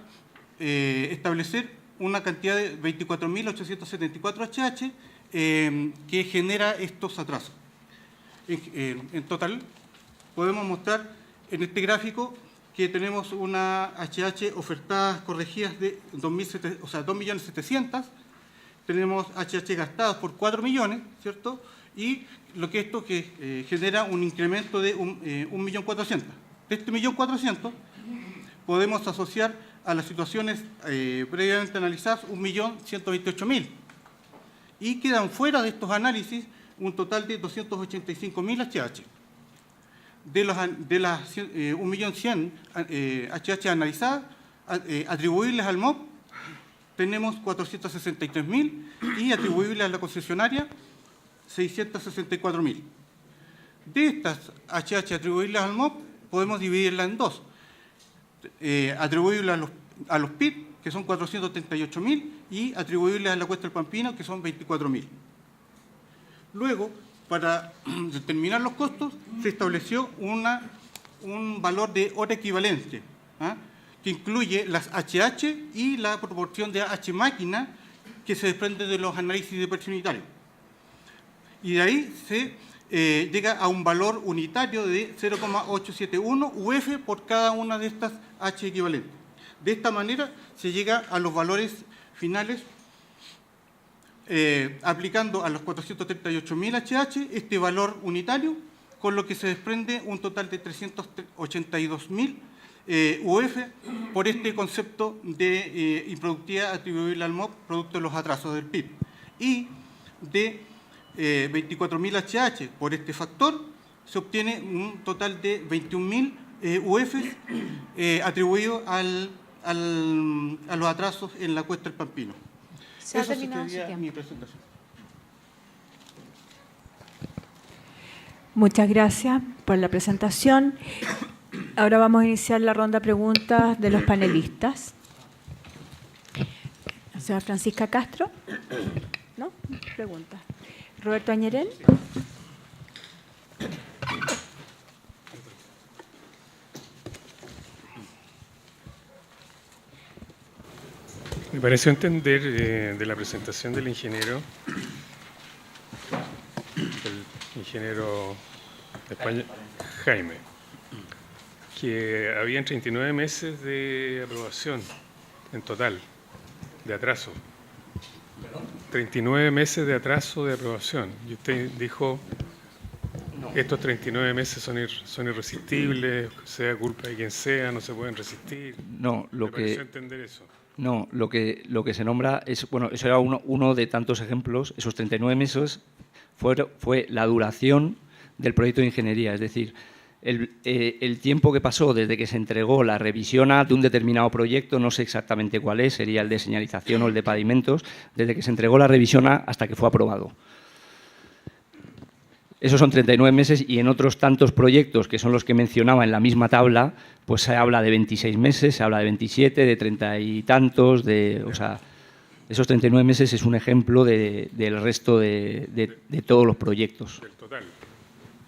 establecer una cantidad de 24.874 HH que genera estos atrasos. En total, podemos mostrar en este gráfico que tenemos una HH ofertadas corregidas de 2.700.000, tenemos HH gastadas por 4 millones, ¿cierto? Y lo que esto genera un incremento de 1.400.000. De este 1.400.000 podemos asociar a las situaciones previamente analizadas 1.128.000. Y quedan fuera de estos análisis un total de 285.000 HH. De las 1.100.000 HH analizadas, atribuibles al MOP, tenemos 463.000 y atribuibles a la concesionaria, 664.000. De estas HH atribuibles al MOP, podemos dividirlas en dos. Atribuibles a los PIB, que son 438.000, y atribuibles a la cuesta del Pampino, que son 24.000. Luego, para determinar los costos, se estableció un valor de hora equivalente, que incluye las HH y la proporción de H máquina que se desprende de los análisis de precio unitario. Y de ahí se llega a un valor unitario de 0,871 UF por cada una de estas H equivalentes. De esta manera se llega a los valores finales aplicando a los 438.000 HH este valor unitario, con lo que se desprende un total de 382.000 UF por este concepto de improductividad atribuible al MOP producto de los atrasos del PIB. Y de 24.000 HH por este factor se obtiene un total de 21.000 UF atribuidos a los atrasos en la cuesta del Pampino. Se ha terminado su tiempo. Mi presentación. Muchas gracias por la presentación. Ahora vamos a iniciar la ronda de preguntas de los panelistas. La señora Francisca Castro. ¿No? Pregunta. Roberto Añerén. Me pareció entender de la presentación del ingeniero de España, Jaime, que habían 39 meses de aprobación en total, de atraso. 39 meses de atraso de aprobación. Y usted dijo, estos 39 meses son irresistibles, sea culpa de quien sea, no se pueden resistir. No, ¿Me pareció entender eso? No, lo que se nombra es, bueno, eso era uno de tantos ejemplos. Esos 39 meses fue la duración del proyecto de ingeniería, es decir, el tiempo que pasó desde que se entregó la revisión A de un determinado proyecto, no sé exactamente cuál es, sería el de señalización o el de pavimentos, desde que se entregó la revisión A hasta que fue aprobado. Esos son 39 meses y en otros tantos proyectos, que son los que mencionaba en la misma tabla, pues se habla de 26 meses, se habla de 27, de 30 y tantos, o sea, esos 39 meses es un ejemplo del resto de todos los proyectos. Del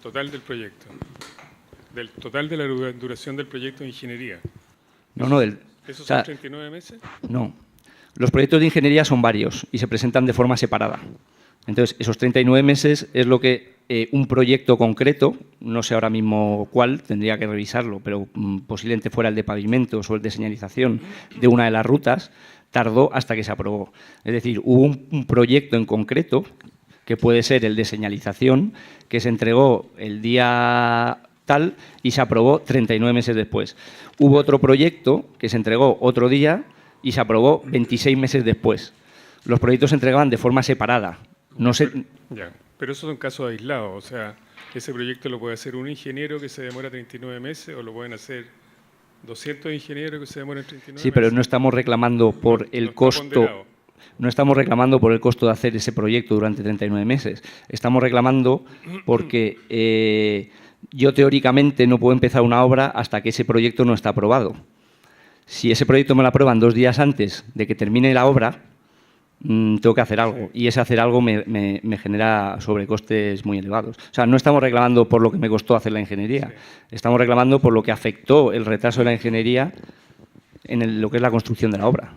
total del proyecto. Del total de la duración del proyecto de ingeniería. No, ¿Esos son 39 meses? No. Los proyectos de ingeniería son varios y se presentan de forma separada. Entonces, esos 39 meses es lo que un proyecto concreto, no sé ahora mismo cuál, tendría que revisarlo, pero posiblemente fuera el de pavimentos o el de señalización de una de las rutas, tardó hasta que se aprobó. Es decir, hubo un proyecto en concreto, que puede ser el de señalización, que se entregó el día tal y se aprobó 39 meses después. Hubo otro proyecto que se entregó otro día y se aprobó 26 meses después. Los proyectos se entregaban de forma separada. No sé. Ya, pero esos son casos aislados. O sea, ese proyecto lo puede hacer un ingeniero que se demora 39 meses o lo pueden hacer 200 ingenieros que se demoran 39 meses. Sí, pero no estamos reclamando por el costo. No estamos reclamando por el costo de hacer ese proyecto durante 39 meses. Estamos reclamando porque yo teóricamente no puedo empezar una obra hasta que ese proyecto no está aprobado. Si ese proyecto me lo aprueban 2 días antes de que termine la obra, tengo que hacer algo. Y ese hacer algo me genera sobrecostes muy elevados. O sea, no estamos reclamando por lo que me costó hacer la ingeniería. Estamos reclamando por lo que afectó el retraso de la ingeniería en lo que es la construcción de la obra.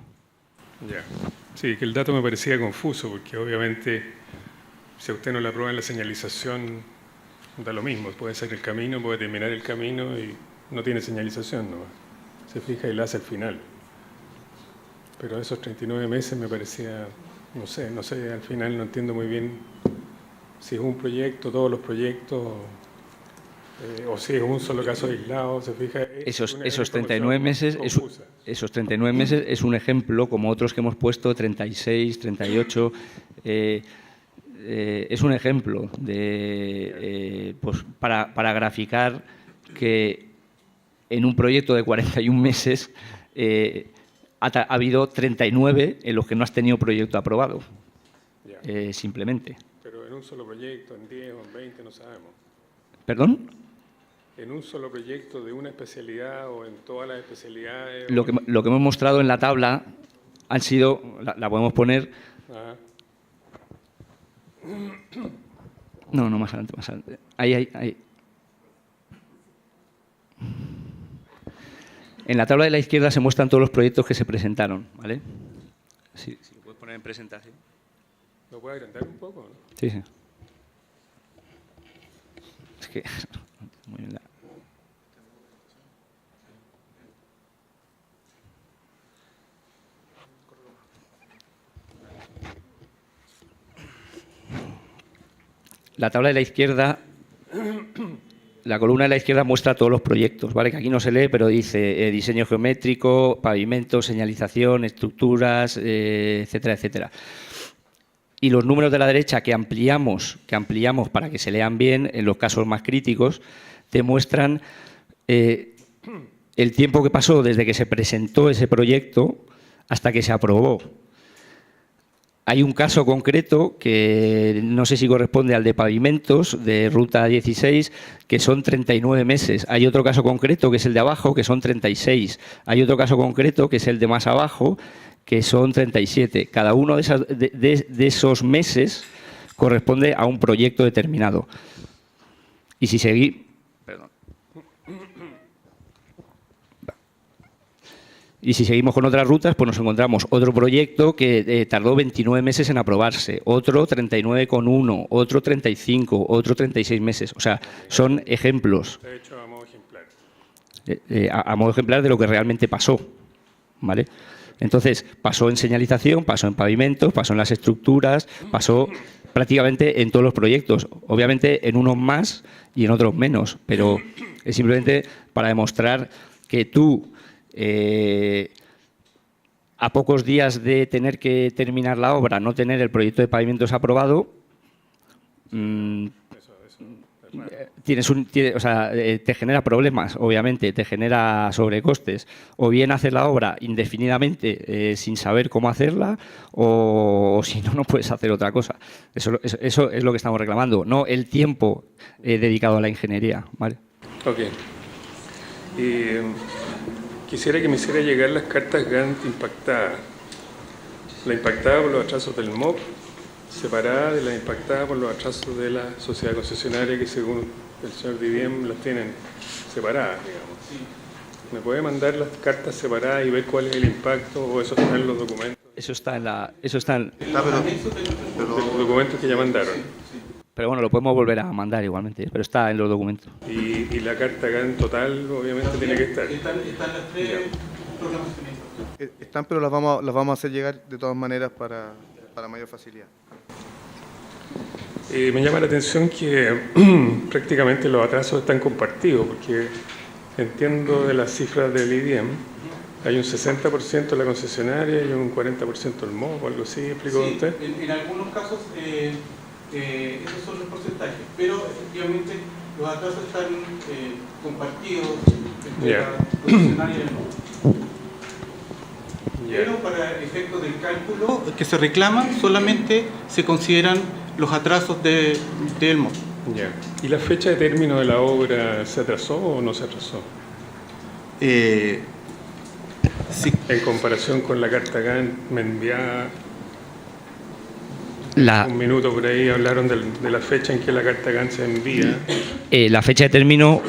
Ya. Sí, que el dato me parecía confuso, porque obviamente si a usted no le aprueban la señalización, da lo mismo. Puede ser el camino, puede terminar el camino y no tiene señalización, ¿no? Se fija y la hace al final. Pero esos 39 meses me parecía, no sé, al final no entiendo muy bien si es un proyecto, todos los proyectos, o si es un solo caso aislado, se fija. Esos 39 meses es un ejemplo, como otros que hemos puesto, 36, 38, es un ejemplo pues para graficar que en un proyecto de 41 meses ha habido 39 en los que no has tenido proyecto aprobado, simplemente. Pero en un solo proyecto, en 10 o en 20, no sabemos. ¿Perdón? ¿En un solo proyecto de una especialidad o en todas las especialidades? Lo que hemos mostrado en la tabla han sido, la podemos poner. Ajá. No, más adelante. Ahí. En la tabla de la izquierda se muestran todos los proyectos que se presentaron, ¿vale? Sí, lo puedes poner en presentación. ¿Lo puedo agrandar un poco? ¿No? Sí. Es que muy bien la tabla de la izquierda, la columna de la izquierda muestra todos los proyectos, ¿vale? Que aquí no se lee, pero dice diseño geométrico, pavimento, señalización, estructuras, etcétera, etcétera. Y los números de la derecha que ampliamos para que se lean bien en los casos más críticos, te muestran el tiempo que pasó desde que se presentó ese proyecto hasta que se aprobó. Hay un caso concreto que no sé si corresponde al de pavimentos, de Ruta 16, que son 39 meses. Hay otro caso concreto, que es el de abajo, que son 36. Hay otro caso concreto, que es el de más abajo, que son 37. Cada uno de esos meses corresponde a un proyecto determinado. Y si seguimos... Y si seguimos con otras rutas, pues nos encontramos otro proyecto que tardó 29 meses en aprobarse, otro 39,1, otro 35, otro 36 meses. O sea, son ejemplos. Está hecho a modo ejemplar. A modo ejemplar de lo que realmente pasó, ¿vale? Entonces, pasó en señalización, pasó en pavimentos, pasó en las estructuras, pasó prácticamente en todos los proyectos. Obviamente en unos más y en otros menos, pero es simplemente para demostrar que tú, a pocos días de tener que terminar la obra, no tener el proyecto de pavimentos aprobado, te genera problemas, obviamente, te genera sobrecostes. O bien hacer la obra indefinidamente sin saber cómo hacerla, o si no, no puedes hacer otra cosa. Eso es lo que estamos reclamando, no el tiempo dedicado a la ingeniería. ¿Vale? Ok. Quisiera que me hiciera llegar las cartas Gantt impactadas. La impactada por los atrasos del MOP, separada de la impactada por los atrasos de la sociedad concesionaria, que según el señor Didiem las tienen separadas, digamos. ¿Me puede mandar las cartas separadas y ver cuál es el impacto, o eso está en los documentos? Eso está en los documentos que ya mandaron. Pero bueno, lo podemos volver a mandar igualmente, pero está en los documentos. Y la carta Gantt total, obviamente, tiene que estar. Están las tres programaciones. Están, pero las vamos a hacer llegar de todas maneras para mayor facilidad. Me llama la atención que prácticamente los atrasos están compartidos, porque entiendo de las cifras del IDIEM, hay un 60% de la concesionaria y un 40% del MOP, o algo así, ¿explicó usted? En algunos casos esos son los porcentajes, pero efectivamente los atrasos están compartidos entre la concesionaria y el MOP. Pero para efectos del cálculo que se reclama, solamente se consideran los atrasos del MOP. Ya. ¿Y la fecha de término de la obra se atrasó o no se atrasó? Sí. En comparación con la carta Gantt me enviada un minuto por ahí, hablaron de la fecha en que la carta Gantt se envía. La fecha de término,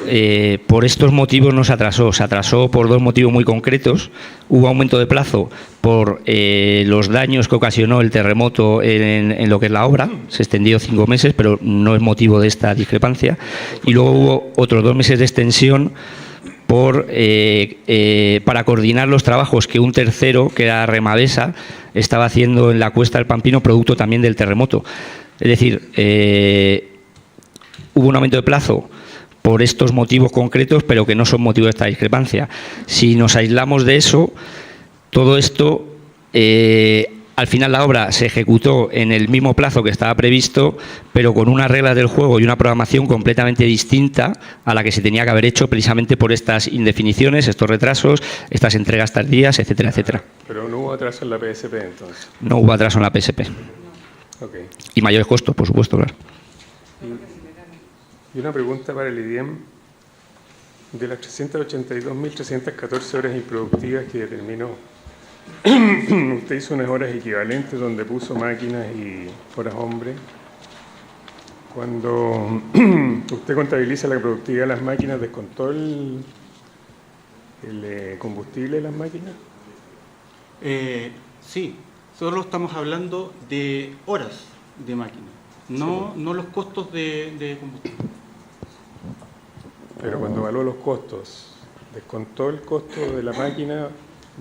por estos motivos, no se atrasó. Se atrasó por dos motivos muy concretos. Hubo aumento de plazo por los daños que ocasionó el terremoto en lo que es la obra. Se extendió 5 meses, pero no es motivo de esta discrepancia. Y luego hubo otros 2 meses de extensión para coordinar los trabajos que un tercero, que era Remavesa, estaba haciendo en la Cuesta del Pampino, producto también del terremoto. Es decir, hubo un aumento de plazo por estos motivos concretos, pero que no son motivo de esta discrepancia. Si nos aislamos de eso, todo esto, al final la obra se ejecutó en el mismo plazo que estaba previsto, pero con unas reglas del juego y una programación completamente distinta a la que se tenía que haber hecho, precisamente por estas indefiniciones, estos retrasos, estas entregas tardías, etcétera, etcétera. Pero no hubo atraso en la PSP, entonces. No hubo atraso en la PSP. Okay. Y mayores costos, por supuesto, claro. Y una pregunta para el IDIEM. De las 382.314 horas improductivas que determinó, usted hizo unas horas equivalentes donde puso máquinas y horas hombre. Cuando usted contabiliza la productividad de las máquinas, ¿descontó el combustible de las máquinas? Sí, solo estamos hablando de horas de máquina, no los costos de combustible. Pero cuando evaluó los costos, ¿descontó el costo de la máquina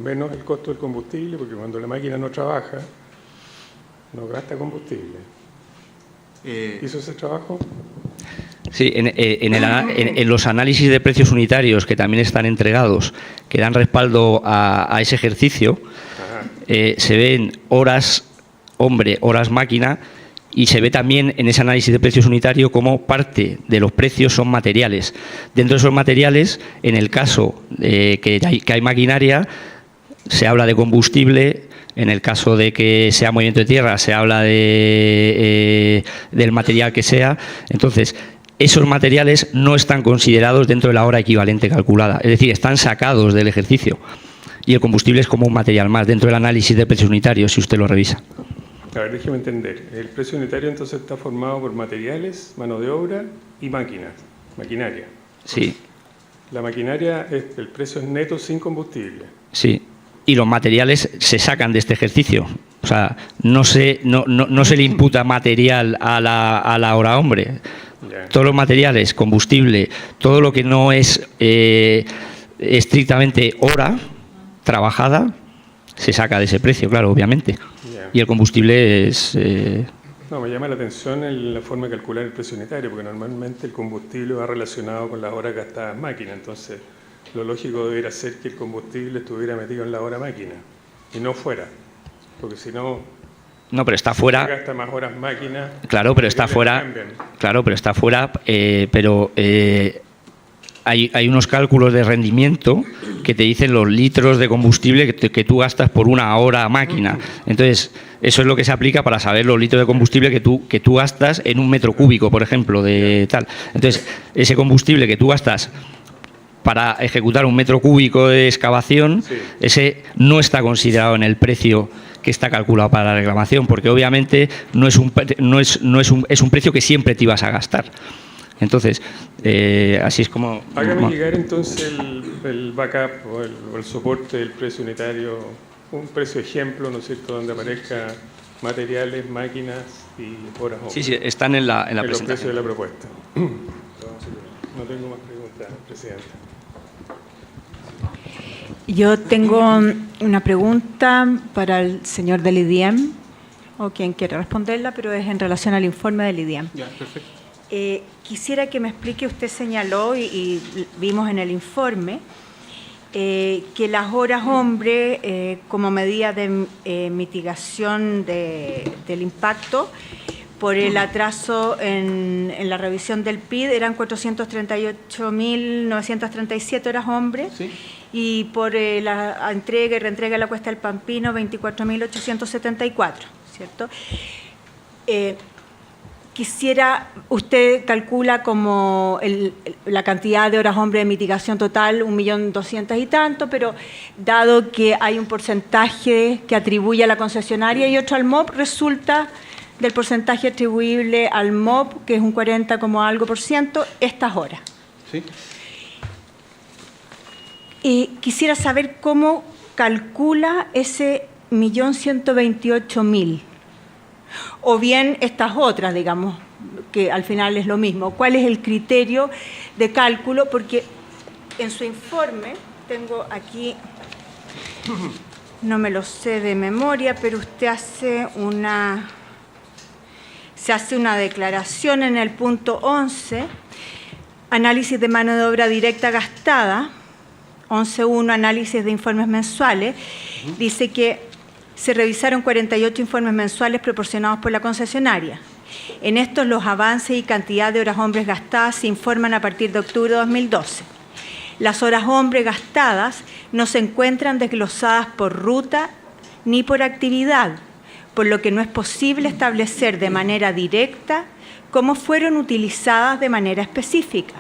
menos el costo del combustible? Porque cuando la máquina no trabaja, no gasta combustible. ¿Hizo ese trabajo? Sí, en los análisis de precios unitarios que también están entregados, que dan respaldo a ese ejercicio, se ven horas hombre, horas máquina, y se ve también en ese análisis de precios unitario cómo parte de los precios son materiales. Dentro de esos materiales, en el caso que hay maquinaria, se habla de combustible. En el caso de que sea movimiento de tierra, se habla del material que sea. Entonces, esos materiales no están considerados dentro de la hora equivalente calculada. Es decir, están sacados del ejercicio. Y el combustible es como un material más dentro del análisis de precios unitarios, si usted lo revisa. A ver, déjeme entender. El precio unitario entonces está formado por materiales, mano de obra y máquinas, maquinaria. Sí. La maquinaria, el precio es neto sin combustible. Sí. Y los materiales se sacan de este ejercicio. O sea, no se le imputa material a la hora hombre. Ya. Todos los materiales, combustible, todo lo que no es estrictamente hora trabajada, se saca de ese precio, claro, obviamente. Ya. Y el combustible es... No, me llama la atención la forma de calcular el precio unitario, porque normalmente el combustible va relacionado con las horas gastadas en máquina. Entonces, lo lógico debería ser que el combustible estuviera metido en la hora máquina y no fuera. Porque si no, No, pero está fuera. se gasta más horas máquina. Claro, pero está fuera. Claro, pero está fuera. Hay unos cálculos de rendimiento que te dicen los litros de combustible que tú gastas por una hora máquina. Entonces, eso es lo que se aplica para saber los litros de combustible que tú gastas en un metro cúbico, por ejemplo, de tal. Entonces, ese combustible que tú gastas para ejecutar un metro cúbico de excavación, Sí. ese no está considerado en el precio que está calculado para la reclamación, porque obviamente es un precio que siempre te ibas a gastar. Entonces, así es como... Hágame llegar entonces el backup o el soporte del precio unitario, un precio ejemplo, ¿no es cierto?, donde aparezca materiales, máquinas y horas. Sí, sí, están en la en los presentación. precios de la propuesta. No tengo más preguntas, presidente. Yo tengo una pregunta para el señor del IDIEM, o quien quiera responderla, pero es en relación al informe del IDIEM. Ya, perfecto. Quisiera que me explique, usted señaló y vimos en el informe, que las horas hombre como medida de mitigación del impacto por el atraso en la revisión del PID eran 438.937 horas hombre, Sí. y por la entrega y reentrega de la Cuesta del Pampino 24.874, ¿cierto? Quisiera, usted calcula como la cantidad de horas hombre de mitigación total, 1.200.000 y tanto, pero dado que hay un porcentaje que atribuye a la concesionaria y otro al MOP, resulta del porcentaje atribuible al MOP, que es un 40 como algo % estas horas. Sí. Quisiera saber cómo calcula ese 1.128.000. O bien estas otras, digamos, que al final es lo mismo. ¿Cuál es el criterio de cálculo? Porque en su informe, tengo aquí, no me lo sé de memoria, pero usted se hace una declaración en el punto 11, análisis de mano de obra directa gastada, 11.1, análisis de informes mensuales, dice que se revisaron 48 informes mensuales proporcionados por la concesionaria. En estos, los avances y cantidad de horas hombres gastadas se informan a partir de octubre de 2012. Las horas hombres gastadas no se encuentran desglosadas por ruta ni por actividad, por lo que no es posible establecer de manera directa cómo fueron utilizadas de manera específica.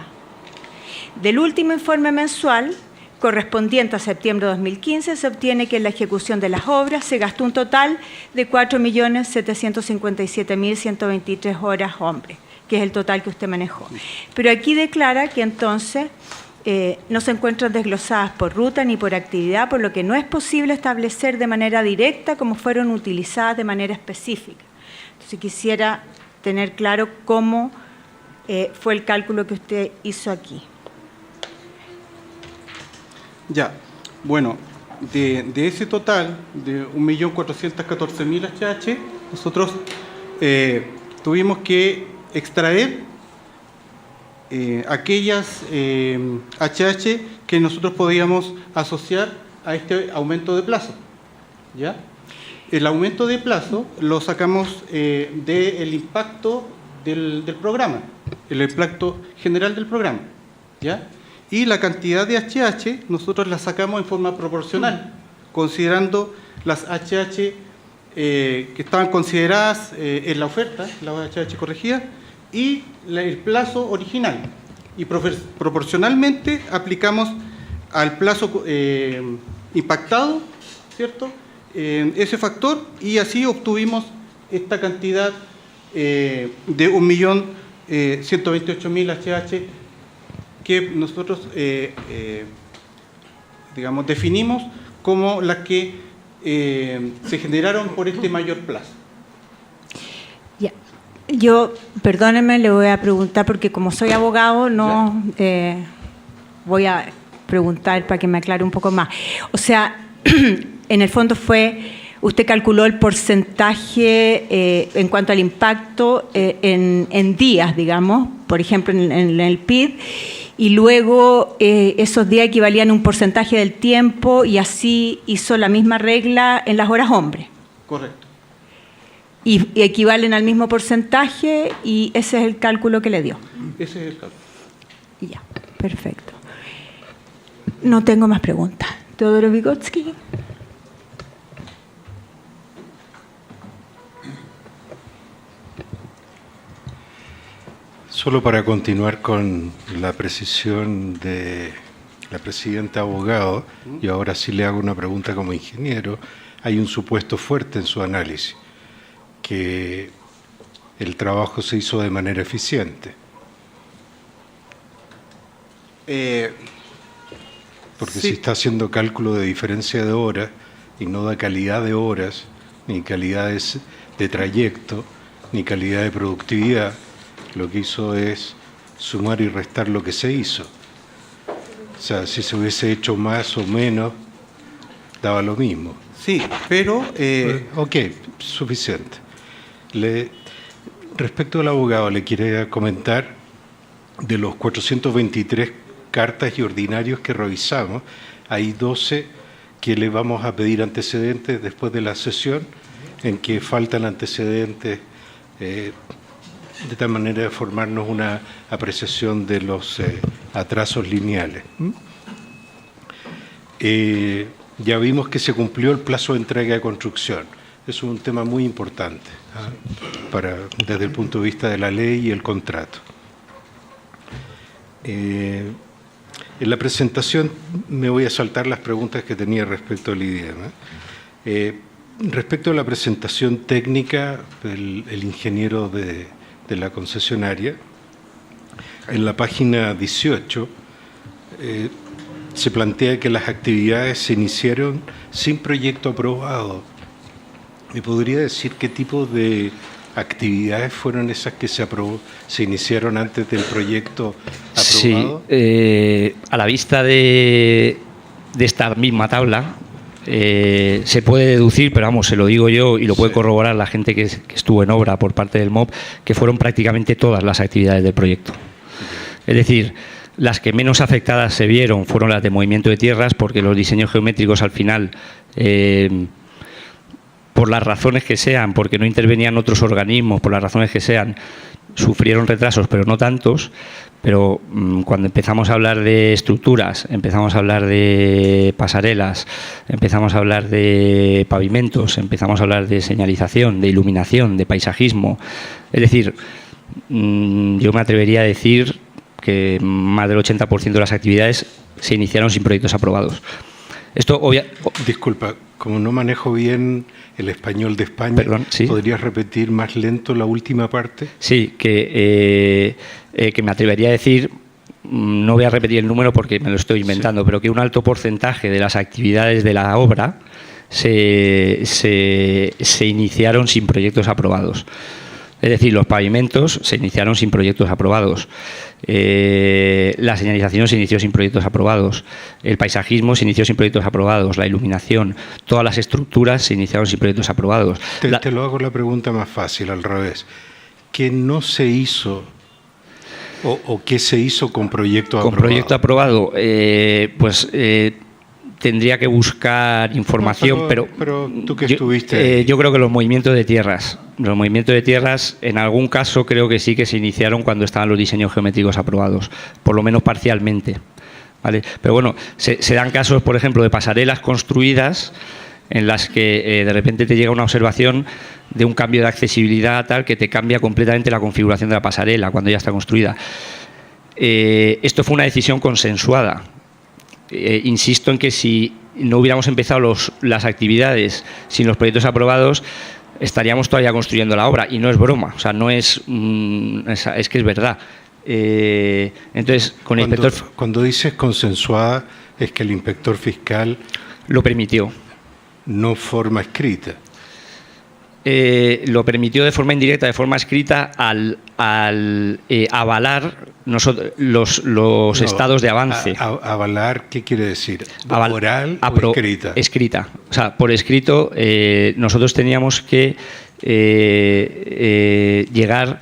Del último informe mensual, correspondiente a septiembre de 2015, se obtiene que en la ejecución de las obras se gastó un total de 4.757.123 horas hombre, que es el total que usted manejó. Pero aquí declara que entonces no se encuentran desglosadas por ruta ni por actividad, por lo que no es posible establecer de manera directa cómo fueron utilizadas de manera específica. Entonces quisiera tener claro cómo fue el cálculo que usted hizo aquí. Ya, bueno, de ese total de 1.414.000 HH, nosotros tuvimos que extraer aquellas HH que nosotros podíamos asociar a este aumento de plazo, ¿ya? El aumento de plazo lo sacamos del impacto del programa, el impacto general del programa, ¿ya? Y la cantidad de HH nosotros la sacamos en forma proporcional, considerando las HH que estaban consideradas en la oferta, las HH corregidas, y el plazo original. Y proporcionalmente aplicamos al plazo impactado, ¿cierto?, ese factor, y así obtuvimos esta cantidad de 1.128.000 HH que nosotros digamos, definimos como las que se generaron por este mayor plazo. Ya. Yo, perdónenme, le voy a preguntar, porque como soy abogado, no voy a preguntar para que me aclare un poco más. O sea, en el fondo usted calculó el porcentaje en cuanto al impacto en días, digamos, por ejemplo, en el PIB, y luego esos días equivalían a un porcentaje del tiempo y así hizo la misma regla en las horas hombre. Correcto. Y equivalen al mismo porcentaje y ese es el cálculo que le dio. Ese es el cálculo. Ya, perfecto. No tengo más preguntas. Teodoro Vygotsky. Solo para continuar con la precisión de la presidenta abogado, y ahora sí le hago una pregunta como ingeniero, hay un supuesto fuerte en su análisis, que el trabajo se hizo de manera eficiente. Porque sí. si está haciendo cálculo de diferencia de horas y no da calidad de horas, ni calidad de trayecto, ni calidad de productividad, lo que hizo es sumar y restar lo que se hizo. O sea, si se hubiese hecho más o menos, daba lo mismo. Sí, pero... Ok, suficiente. Respecto al abogado, le quería comentar de los 423 cartas y ordinarios que revisamos, hay 12 que le vamos a pedir antecedentes después de la sesión, en que faltan antecedentes de tal manera de formarnos una apreciación de los atrasos lineales. Ya vimos que se cumplió el plazo de entrega de construcción. Eso es un tema muy importante desde el punto de vista de la ley y el contrato. En la presentación me voy a saltar las preguntas que tenía respecto al IDEMA. Respecto a la presentación técnica, el ingeniero de la concesionaria, en la página 18 se plantea que las actividades se iniciaron sin proyecto aprobado. ¿Me podría decir qué tipo de actividades fueron esas que se iniciaron antes del proyecto aprobado? Sí, a la vista de esta misma tabla, se puede deducir, pero vamos, se lo digo yo y lo puede corroborar la gente que estuvo en obra por parte del MOB, que fueron prácticamente todas las actividades del proyecto. Es decir, las que menos afectadas se vieron fueron las de movimiento de tierras, porque los diseños geométricos al final, por las razones que sean, porque no intervenían otros organismos, por las razones que sean, sufrieron retrasos, pero no tantos. Pero cuando empezamos a hablar de estructuras, empezamos a hablar de pasarelas, empezamos a hablar de pavimentos, empezamos a hablar de señalización, de iluminación, de paisajismo. Es decir, yo me atrevería a decir que más del 80% de las actividades se iniciaron sin proyectos aprobados. Disculpa, como no manejo bien el español de España, perdón, ¿sí? ¿Podrías repetir más lento la última parte? Sí, que me atrevería a decir, no voy a repetir el número porque me lo estoy inventando, pero que un alto porcentaje de las actividades de la obra se iniciaron sin proyectos aprobados. Es decir, los pavimentos se iniciaron sin proyectos aprobados, la señalización se inició sin proyectos aprobados, el paisajismo se inició sin proyectos aprobados, la iluminación, todas las estructuras se iniciaron sin proyectos aprobados. Te lo hago la pregunta más fácil, al revés. ¿Qué no se hizo o qué se hizo con proyecto aprobado? Con proyecto aprobado, tendría que buscar información, pero tú que estuviste yo creo que los movimientos de tierras, en algún caso creo que sí que se iniciaron cuando estaban los diseños geométricos aprobados, por lo menos parcialmente, ¿vale? Pero bueno, se dan casos, por ejemplo, de pasarelas construidas en las que de repente te llega una observación de un cambio de accesibilidad tal que te cambia completamente la configuración de la pasarela cuando ya está construida. Esto fue una decisión consensuada. Insisto en que si no hubiéramos empezado las actividades sin los proyectos aprobados, estaríamos todavía construyendo la obra, y no es broma, o sea, no es que es verdad. Entonces, con el inspector... Cuando dices consensuada, es que el inspector fiscal lo permitió. No forma escrita. Lo permitió de forma indirecta, de forma escrita, al avalar los No, estados de avance. Avalar, ¿qué quiere decir? Aval- ¿Oral o apro- escrita? Escrita. O sea, por escrito nosotros teníamos que llegar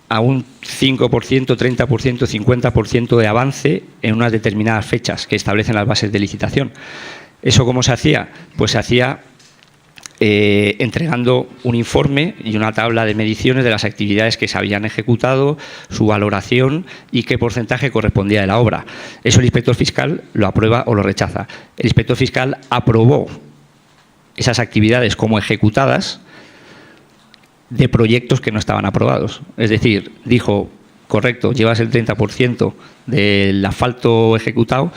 a un 5%, 30%, 50% de avance en unas determinadas fechas que establecen las bases de licitación. ¿Eso cómo se hacía? Pues se hacía entregando un informe y una tabla de mediciones de las actividades que se habían ejecutado, su valoración y qué porcentaje correspondía de la obra. Eso el inspector fiscal lo aprueba o lo rechaza. El inspector fiscal aprobó esas actividades como ejecutadas de proyectos que no estaban aprobados. Es decir, dijo, correcto, llevas el 30% del asfalto ejecutado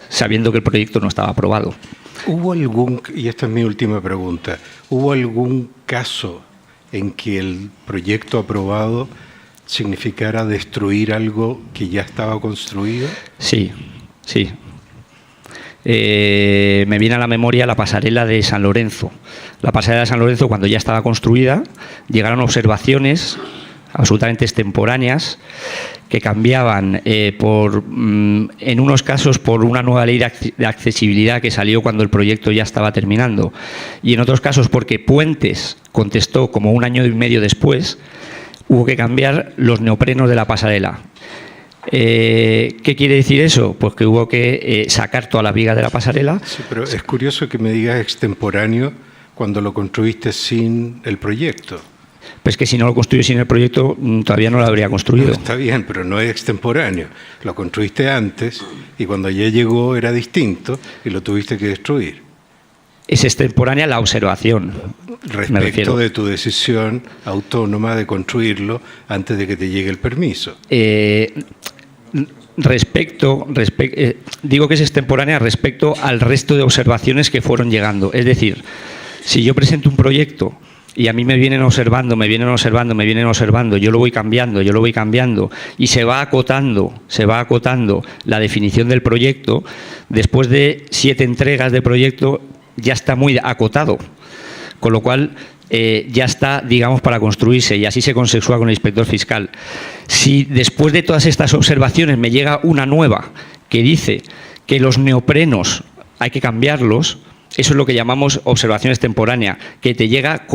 sabiendo que el proyecto no estaba aprobado. ¿Hubo algún, y esta es mi última pregunta, ¿hubo algún caso en que el proyecto aprobado significara destruir algo que ya estaba construido? Sí, sí. Me viene a la memoria la pasarela de San Lorenzo. La pasarela de San Lorenzo, cuando ya estaba construida, llegaron observaciones absolutamente extemporáneas que cambiaban en unos casos por una nueva ley de accesibilidad que salió cuando el proyecto ya estaba terminando y en otros casos porque Puentes contestó como 1 año y medio después, hubo que cambiar los neoprenos de la pasarela. ¿Qué quiere decir eso? Pues que hubo que sacar todas las vigas de la pasarela. Sí, pero es curioso que me digas extemporáneo cuando lo construiste sin el proyecto. Pues que si no lo construyo sin el proyecto, todavía no lo habría construido. No, está bien, pero no es extemporáneo. Lo construiste antes y cuando ya llegó era distinto y lo tuviste que destruir. Es extemporánea la observación. Me refiero. Respecto de tu decisión autónoma de construirlo antes de que te llegue el permiso. Digo que es extemporánea respecto al resto de observaciones que fueron llegando. Es decir, si yo presento un proyecto y a mí me vienen observando, yo lo voy cambiando y se va acotando la definición del proyecto, después de 7 entregas de proyecto ya está muy acotado, con lo cual ya está, digamos, para construirse y así se consensúa con el inspector fiscal. Si después de todas estas observaciones me llega una nueva que dice que los neoprenos hay que cambiarlos, eso es lo que llamamos observación extemporánea, que te llega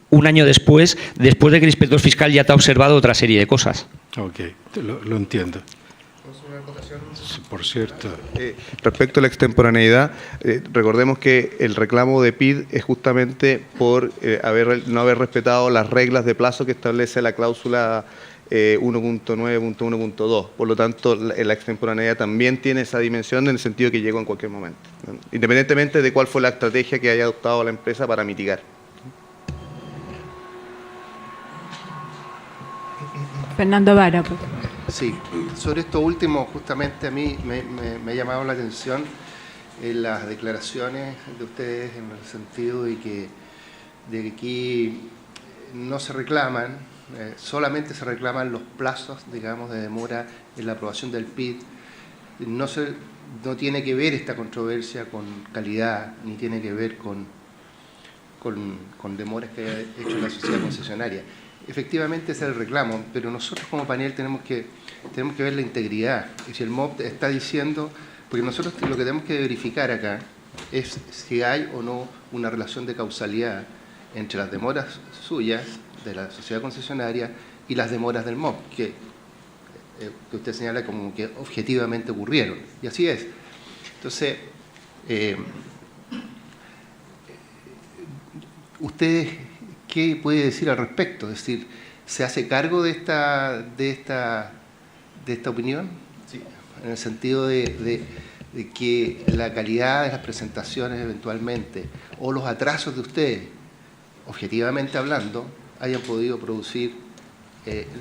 1 año después de que el inspector fiscal ya te ha observado otra serie de cosas. Ok, lo entiendo. Por cierto. Respecto a la extemporaneidad, recordemos que el reclamo de PID es justamente por no haber respetado las reglas de plazo que establece la cláusula 1.9.1.2. Por lo tanto, la extemporaneidad también tiene esa dimensión en el sentido que llegó en cualquier momento, ¿no? Independientemente de cuál fue la estrategia que haya adoptado la empresa para mitigar. Fernando Vara. Pues. Sí, sobre esto último, justamente a mí me ha llamado la atención las declaraciones de ustedes en el sentido de que aquí no se reclaman, solamente se reclaman los plazos, digamos, de demora en la aprobación del PID. No tiene que ver esta controversia con calidad, ni tiene que ver con demoras que haya hecho la sociedad concesionaria. Efectivamente ese es el reclamo, pero nosotros como panel tenemos que ver la integridad. Y si el MOP está diciendo, porque nosotros lo que tenemos que verificar acá es si hay o no una relación de causalidad entre las demoras suyas de la sociedad concesionaria y las demoras del MOP, que usted señala como que objetivamente ocurrieron. Y así es. Entonces, ¿ustedes qué puede decir al respecto? Es decir, ¿se hace cargo de esta opinión? Sí. En el sentido de que la calidad de las presentaciones eventualmente o los atrasos de ustedes, objetivamente hablando, hayan podido producir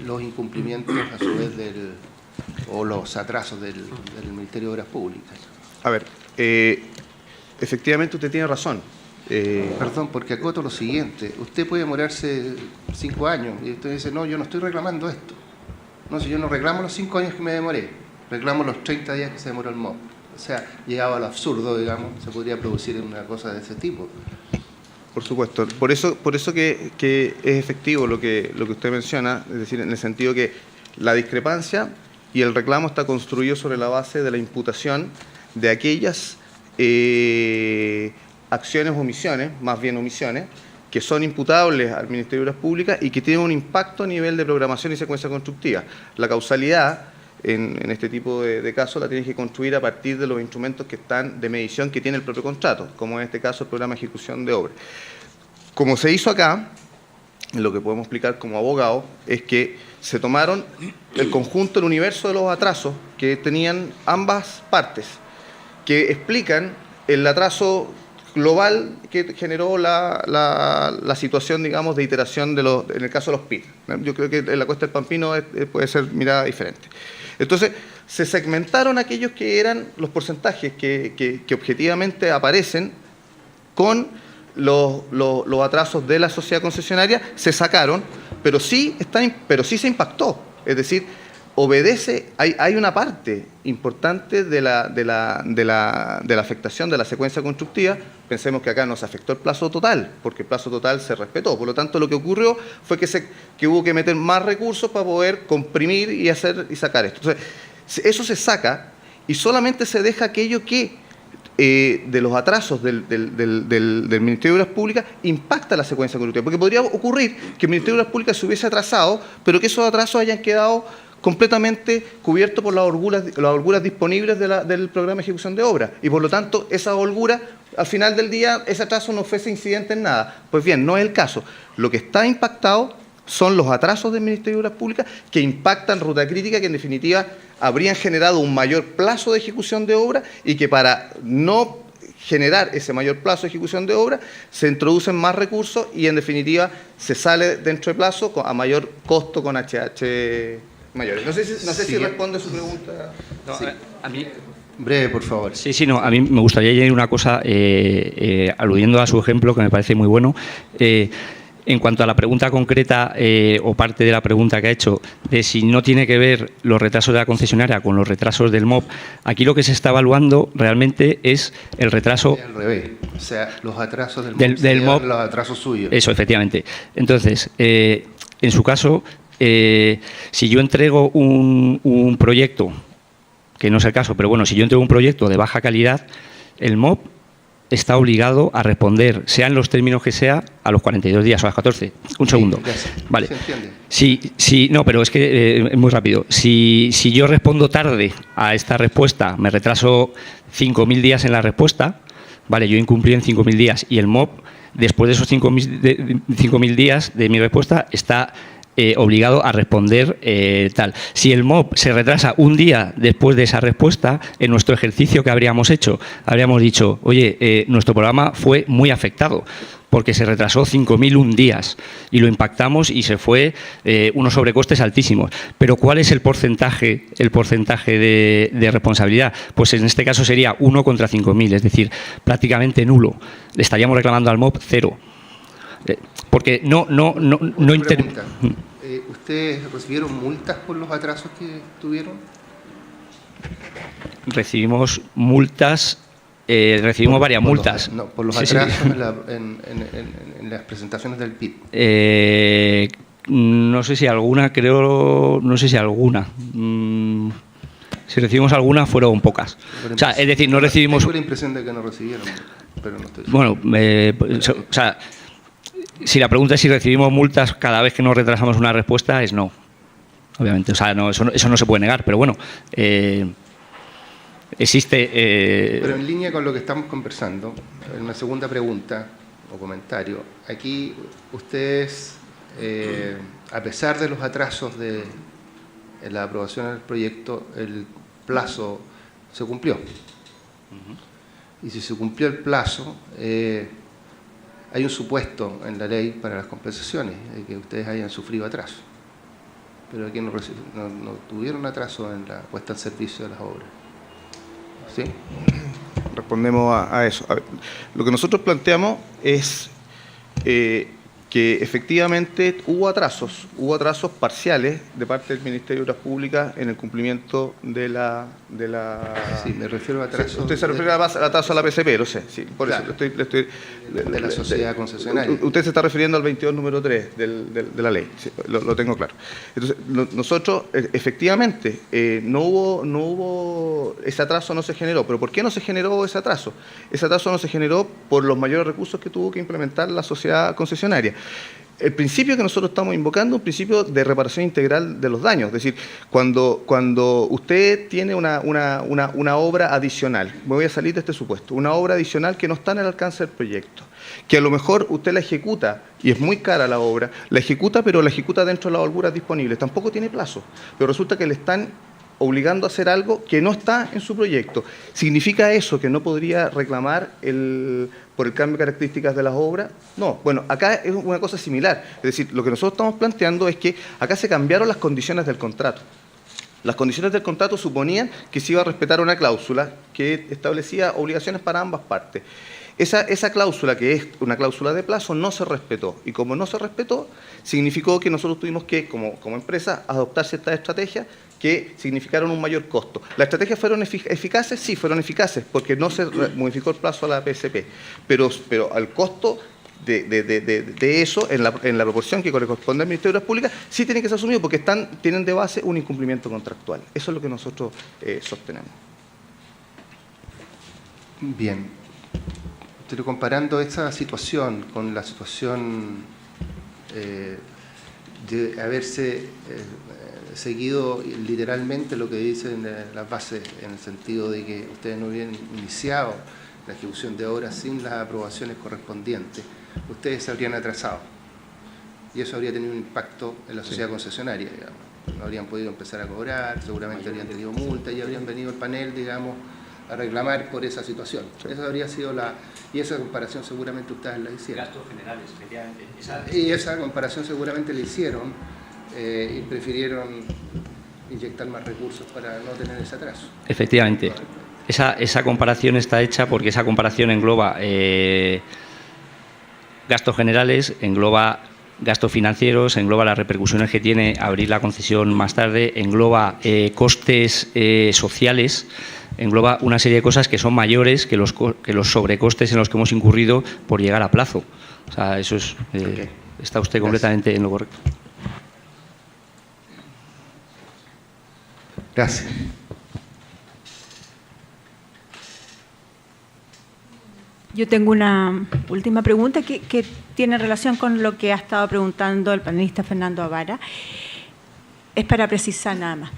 los incumplimientos a su vez o los atrasos del Ministerio de Obras Públicas. A ver, efectivamente usted tiene razón. Perdón, porque acoto lo siguiente. Usted puede demorarse 5 años y usted dice, no, yo no estoy reclamando esto. No, si yo no reclamo los 5 años que me demoré, reclamo los 30 días que se demoró el MOP. O sea, llegado al absurdo, digamos, se podría producir una cosa de ese tipo. Por supuesto. Por eso que es efectivo lo que usted menciona, es decir, en el sentido que la discrepancia y el reclamo está construido sobre la base de la imputación de aquellas acciones o omisiones, más bien omisiones, que son imputables al Ministerio de Obras Públicas y que tienen un impacto a nivel de programación y secuencia constructiva. La causalidad en este tipo de casos la tienes que construir a partir de los instrumentos que están de medición que tiene el propio contrato, como en este caso el programa de ejecución de obra. Como se hizo acá, lo que podemos explicar como abogado es que se tomaron el conjunto, el universo de los atrasos que tenían ambas partes, que explican el atraso global que generó la situación, digamos, de iteración en el caso de los PIT. Yo creo que en la Cuesta del Pampino puede ser mirada diferente. Entonces, se segmentaron aquellos que eran los porcentajes que objetivamente aparecen con los atrasos de la sociedad concesionaria, se sacaron, pero sí se impactó. Es decir, obedece, hay una parte importante de la afectación de la secuencia constructiva. Pensemos que acá no se afectó el plazo total, porque el plazo total se respetó. Por lo tanto, lo que ocurrió fue que hubo que meter más recursos para poder comprimir y sacar esto. Entonces, eso se saca y solamente se deja aquello que de los atrasos del Ministerio de Obras Públicas impacta la secuencia constructiva. Porque podría ocurrir que el Ministerio de Obras Públicas se hubiese atrasado, pero que esos atrasos hayan quedado completamente cubiertos por las holguras disponibles del programa de ejecución de obra. Y por lo tanto, esa holgura, al final del día, ese atraso no fuese incidente en nada. Pues bien, no es el caso. Lo que está impactado son los atrasos del Ministerio de Obras Públicas que impactan ruta crítica, que en definitiva habrían generado un mayor plazo de ejecución de obra y que para no generar ese mayor plazo de ejecución de obra se introducen más recursos y en definitiva se sale dentro de plazo a mayor costo con HH mayores. No sé si responde su pregunta. No, sí. A mí... Breve, por favor. Sí, no, a mí me gustaría añadir una cosa, aludiendo a su ejemplo, que me parece muy bueno. En cuanto a la pregunta concreta o parte de la pregunta que ha hecho de si no tiene que ver los retrasos de la concesionaria con los retrasos del MOP, aquí lo que se está evaluando realmente es el retraso... Al revés, o sea, los atrasos del MOP, los atrasos suyos. Eso, efectivamente. Entonces, en su caso, si yo entrego un proyecto, que no es el caso, pero bueno, si yo entrego un proyecto de baja calidad, el MOP está obligado a responder, sean los términos que sea, a los 42 días o a los 14. Un segundo. Vale. ¿Se entiende? Sí, no, pero es que es muy rápido. Si yo respondo tarde a esta respuesta, me retraso 5.000 días en la respuesta, vale, yo incumplí en 5.000 días y el MOP, después de esos 5.000 días de mi respuesta, está obligado a responder tal. Si el MOP se retrasa un día después de esa respuesta, en nuestro ejercicio que habríamos hecho, habríamos dicho, oye, nuestro programa fue muy afectado porque se retrasó 5.001 días y lo impactamos y se fue unos sobrecostes altísimos. Pero ¿cuál es el porcentaje de responsabilidad? Pues en este caso sería 1 contra 5.000, es decir, prácticamente nulo. Le estaríamos reclamando al MOP 0. Porque no ¿Ustedes recibieron multas por los atrasos que tuvieron? Recibimos multas, varias multas. Por los atrasos en las presentaciones del PIT. No sé si alguna. Si recibimos alguna, fueron pocas. O sea, es decir, no recibimos... Tengo la impresión de que no recibieron, pero no estoy Bueno, seguro. o sea, si la pregunta es si recibimos multas cada vez que nos retrasamos una respuesta, es no. Obviamente, o sea, no, eso no se puede negar, pero bueno, existe... Pero en línea con lo que estamos conversando, en una segunda pregunta o comentario, aquí ustedes, a pesar de los atrasos en la aprobación del proyecto, el plazo se cumplió. Y si se cumplió el plazo, hay un supuesto en la ley para las compensaciones de que ustedes hayan sufrido atraso. Pero aquí no tuvieron atraso en la puesta en servicio de las obras. ¿Sí? Respondemos a eso. A ver, lo que nosotros planteamos es que efectivamente hubo atrasos parciales de parte del Ministerio de Obras Públicas en el cumplimiento de la... Sí, me refiero a atrasos... Usted se refiere al atraso a la PCP, lo sé, sí, por claro, eso de la sociedad concesionaria. Usted se está refiriendo al 22 número 3 de la ley, sí, lo tengo claro. Entonces, nosotros, efectivamente, no hubo... Ese atraso no se generó. ¿Pero por qué no se generó ese atraso? Ese atraso no se generó por los mayores recursos que tuvo que implementar la sociedad concesionaria. El principio que nosotros estamos invocando es un principio de reparación integral de los daños. Es decir, cuando usted tiene una obra adicional, me voy a salir de este supuesto, una obra adicional que no está en el alcance del proyecto, que a lo mejor usted la ejecuta, y es muy cara la obra, la ejecuta, pero la ejecuta dentro de las holguras disponibles, tampoco tiene plazo, pero resulta que le están obligando a hacer algo que no está en su proyecto. ¿Significa eso que no podría reclamar por el cambio de características de las obras? No. Bueno, acá es una cosa similar. Es decir, lo que nosotros estamos planteando es que acá se cambiaron las condiciones del contrato. Las condiciones del contrato suponían que se iba a respetar una cláusula que establecía obligaciones para ambas partes. Esa cláusula, que es una cláusula de plazo, no se respetó. Y como no se respetó, significó que nosotros tuvimos que, como empresa, adoptar ciertas estrategias que significaron un mayor costo. ¿Las estrategias fueron eficaces? Sí, fueron eficaces, porque no se modificó el plazo a la PSP. Pero al costo de eso, en la proporción que corresponde al Ministerio de Obras Públicas, sí tiene que ser asumido, porque tienen de base un incumplimiento contractual. Eso es lo que nosotros sostenemos. Bien. Pero comparando esta situación con la situación de haberse seguido literalmente lo que dicen las bases, en el sentido de que ustedes no hubieran iniciado la ejecución de obras sin las aprobaciones correspondientes, ustedes se habrían atrasado. Y eso habría tenido un impacto en la sociedad concesionaria, digamos. No habrían podido empezar a cobrar, seguramente habrían tenido multas y habrían venido el panel, digamos, a reclamar por esa situación. Sí. Esa habría sido y esa comparación seguramente ustedes la hicieron. Gastos generales, efectivamente. Y esa comparación seguramente la hicieron y prefirieron inyectar más recursos para no tener ese atraso. Efectivamente. Esa comparación está hecha porque esa comparación engloba gastos generales, engloba gastos financieros, engloba las repercusiones que tiene abrir la concesión más tarde, engloba costes sociales, engloba una serie de cosas que son mayores que los sobrecostes en los que hemos incurrido por llegar a plazo. O sea, eso es... Okay. Está usted completamente en lo correcto. Gracias. Yo tengo una última pregunta que tiene relación con lo que ha estado preguntando el panelista Fernando Avara. Es para precisar nada más.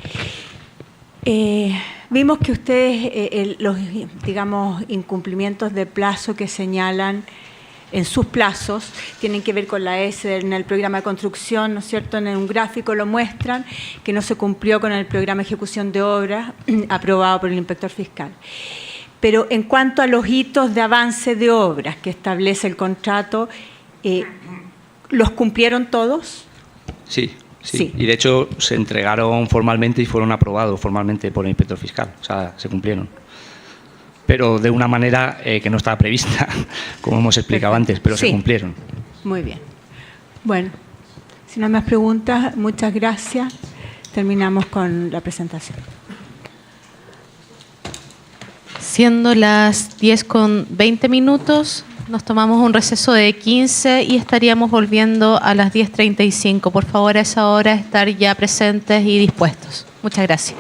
Vimos que ustedes, los, digamos, incumplimientos de plazo que señalan en sus plazos, tienen que ver con la ESE en el programa de construcción, ¿no es cierto? En un gráfico lo muestran, que no se cumplió con el programa de ejecución de obras aprobado por el inspector fiscal. Pero en cuanto a los hitos de avance de obras que establece el contrato, ¿los cumplieron todos? Sí. Sí, y de hecho se entregaron formalmente y fueron aprobados formalmente por el inspector fiscal, o sea, se cumplieron. Pero de una manera que no estaba prevista, como hemos explicado antes, pero sí, se cumplieron. Muy bien. Bueno, si no hay más preguntas, muchas gracias. Terminamos con la presentación. Siendo las 10:20, nos tomamos un receso de 15 y estaríamos volviendo a las 10:35. Por favor, a esa hora estar ya presentes y dispuestos. Muchas gracias.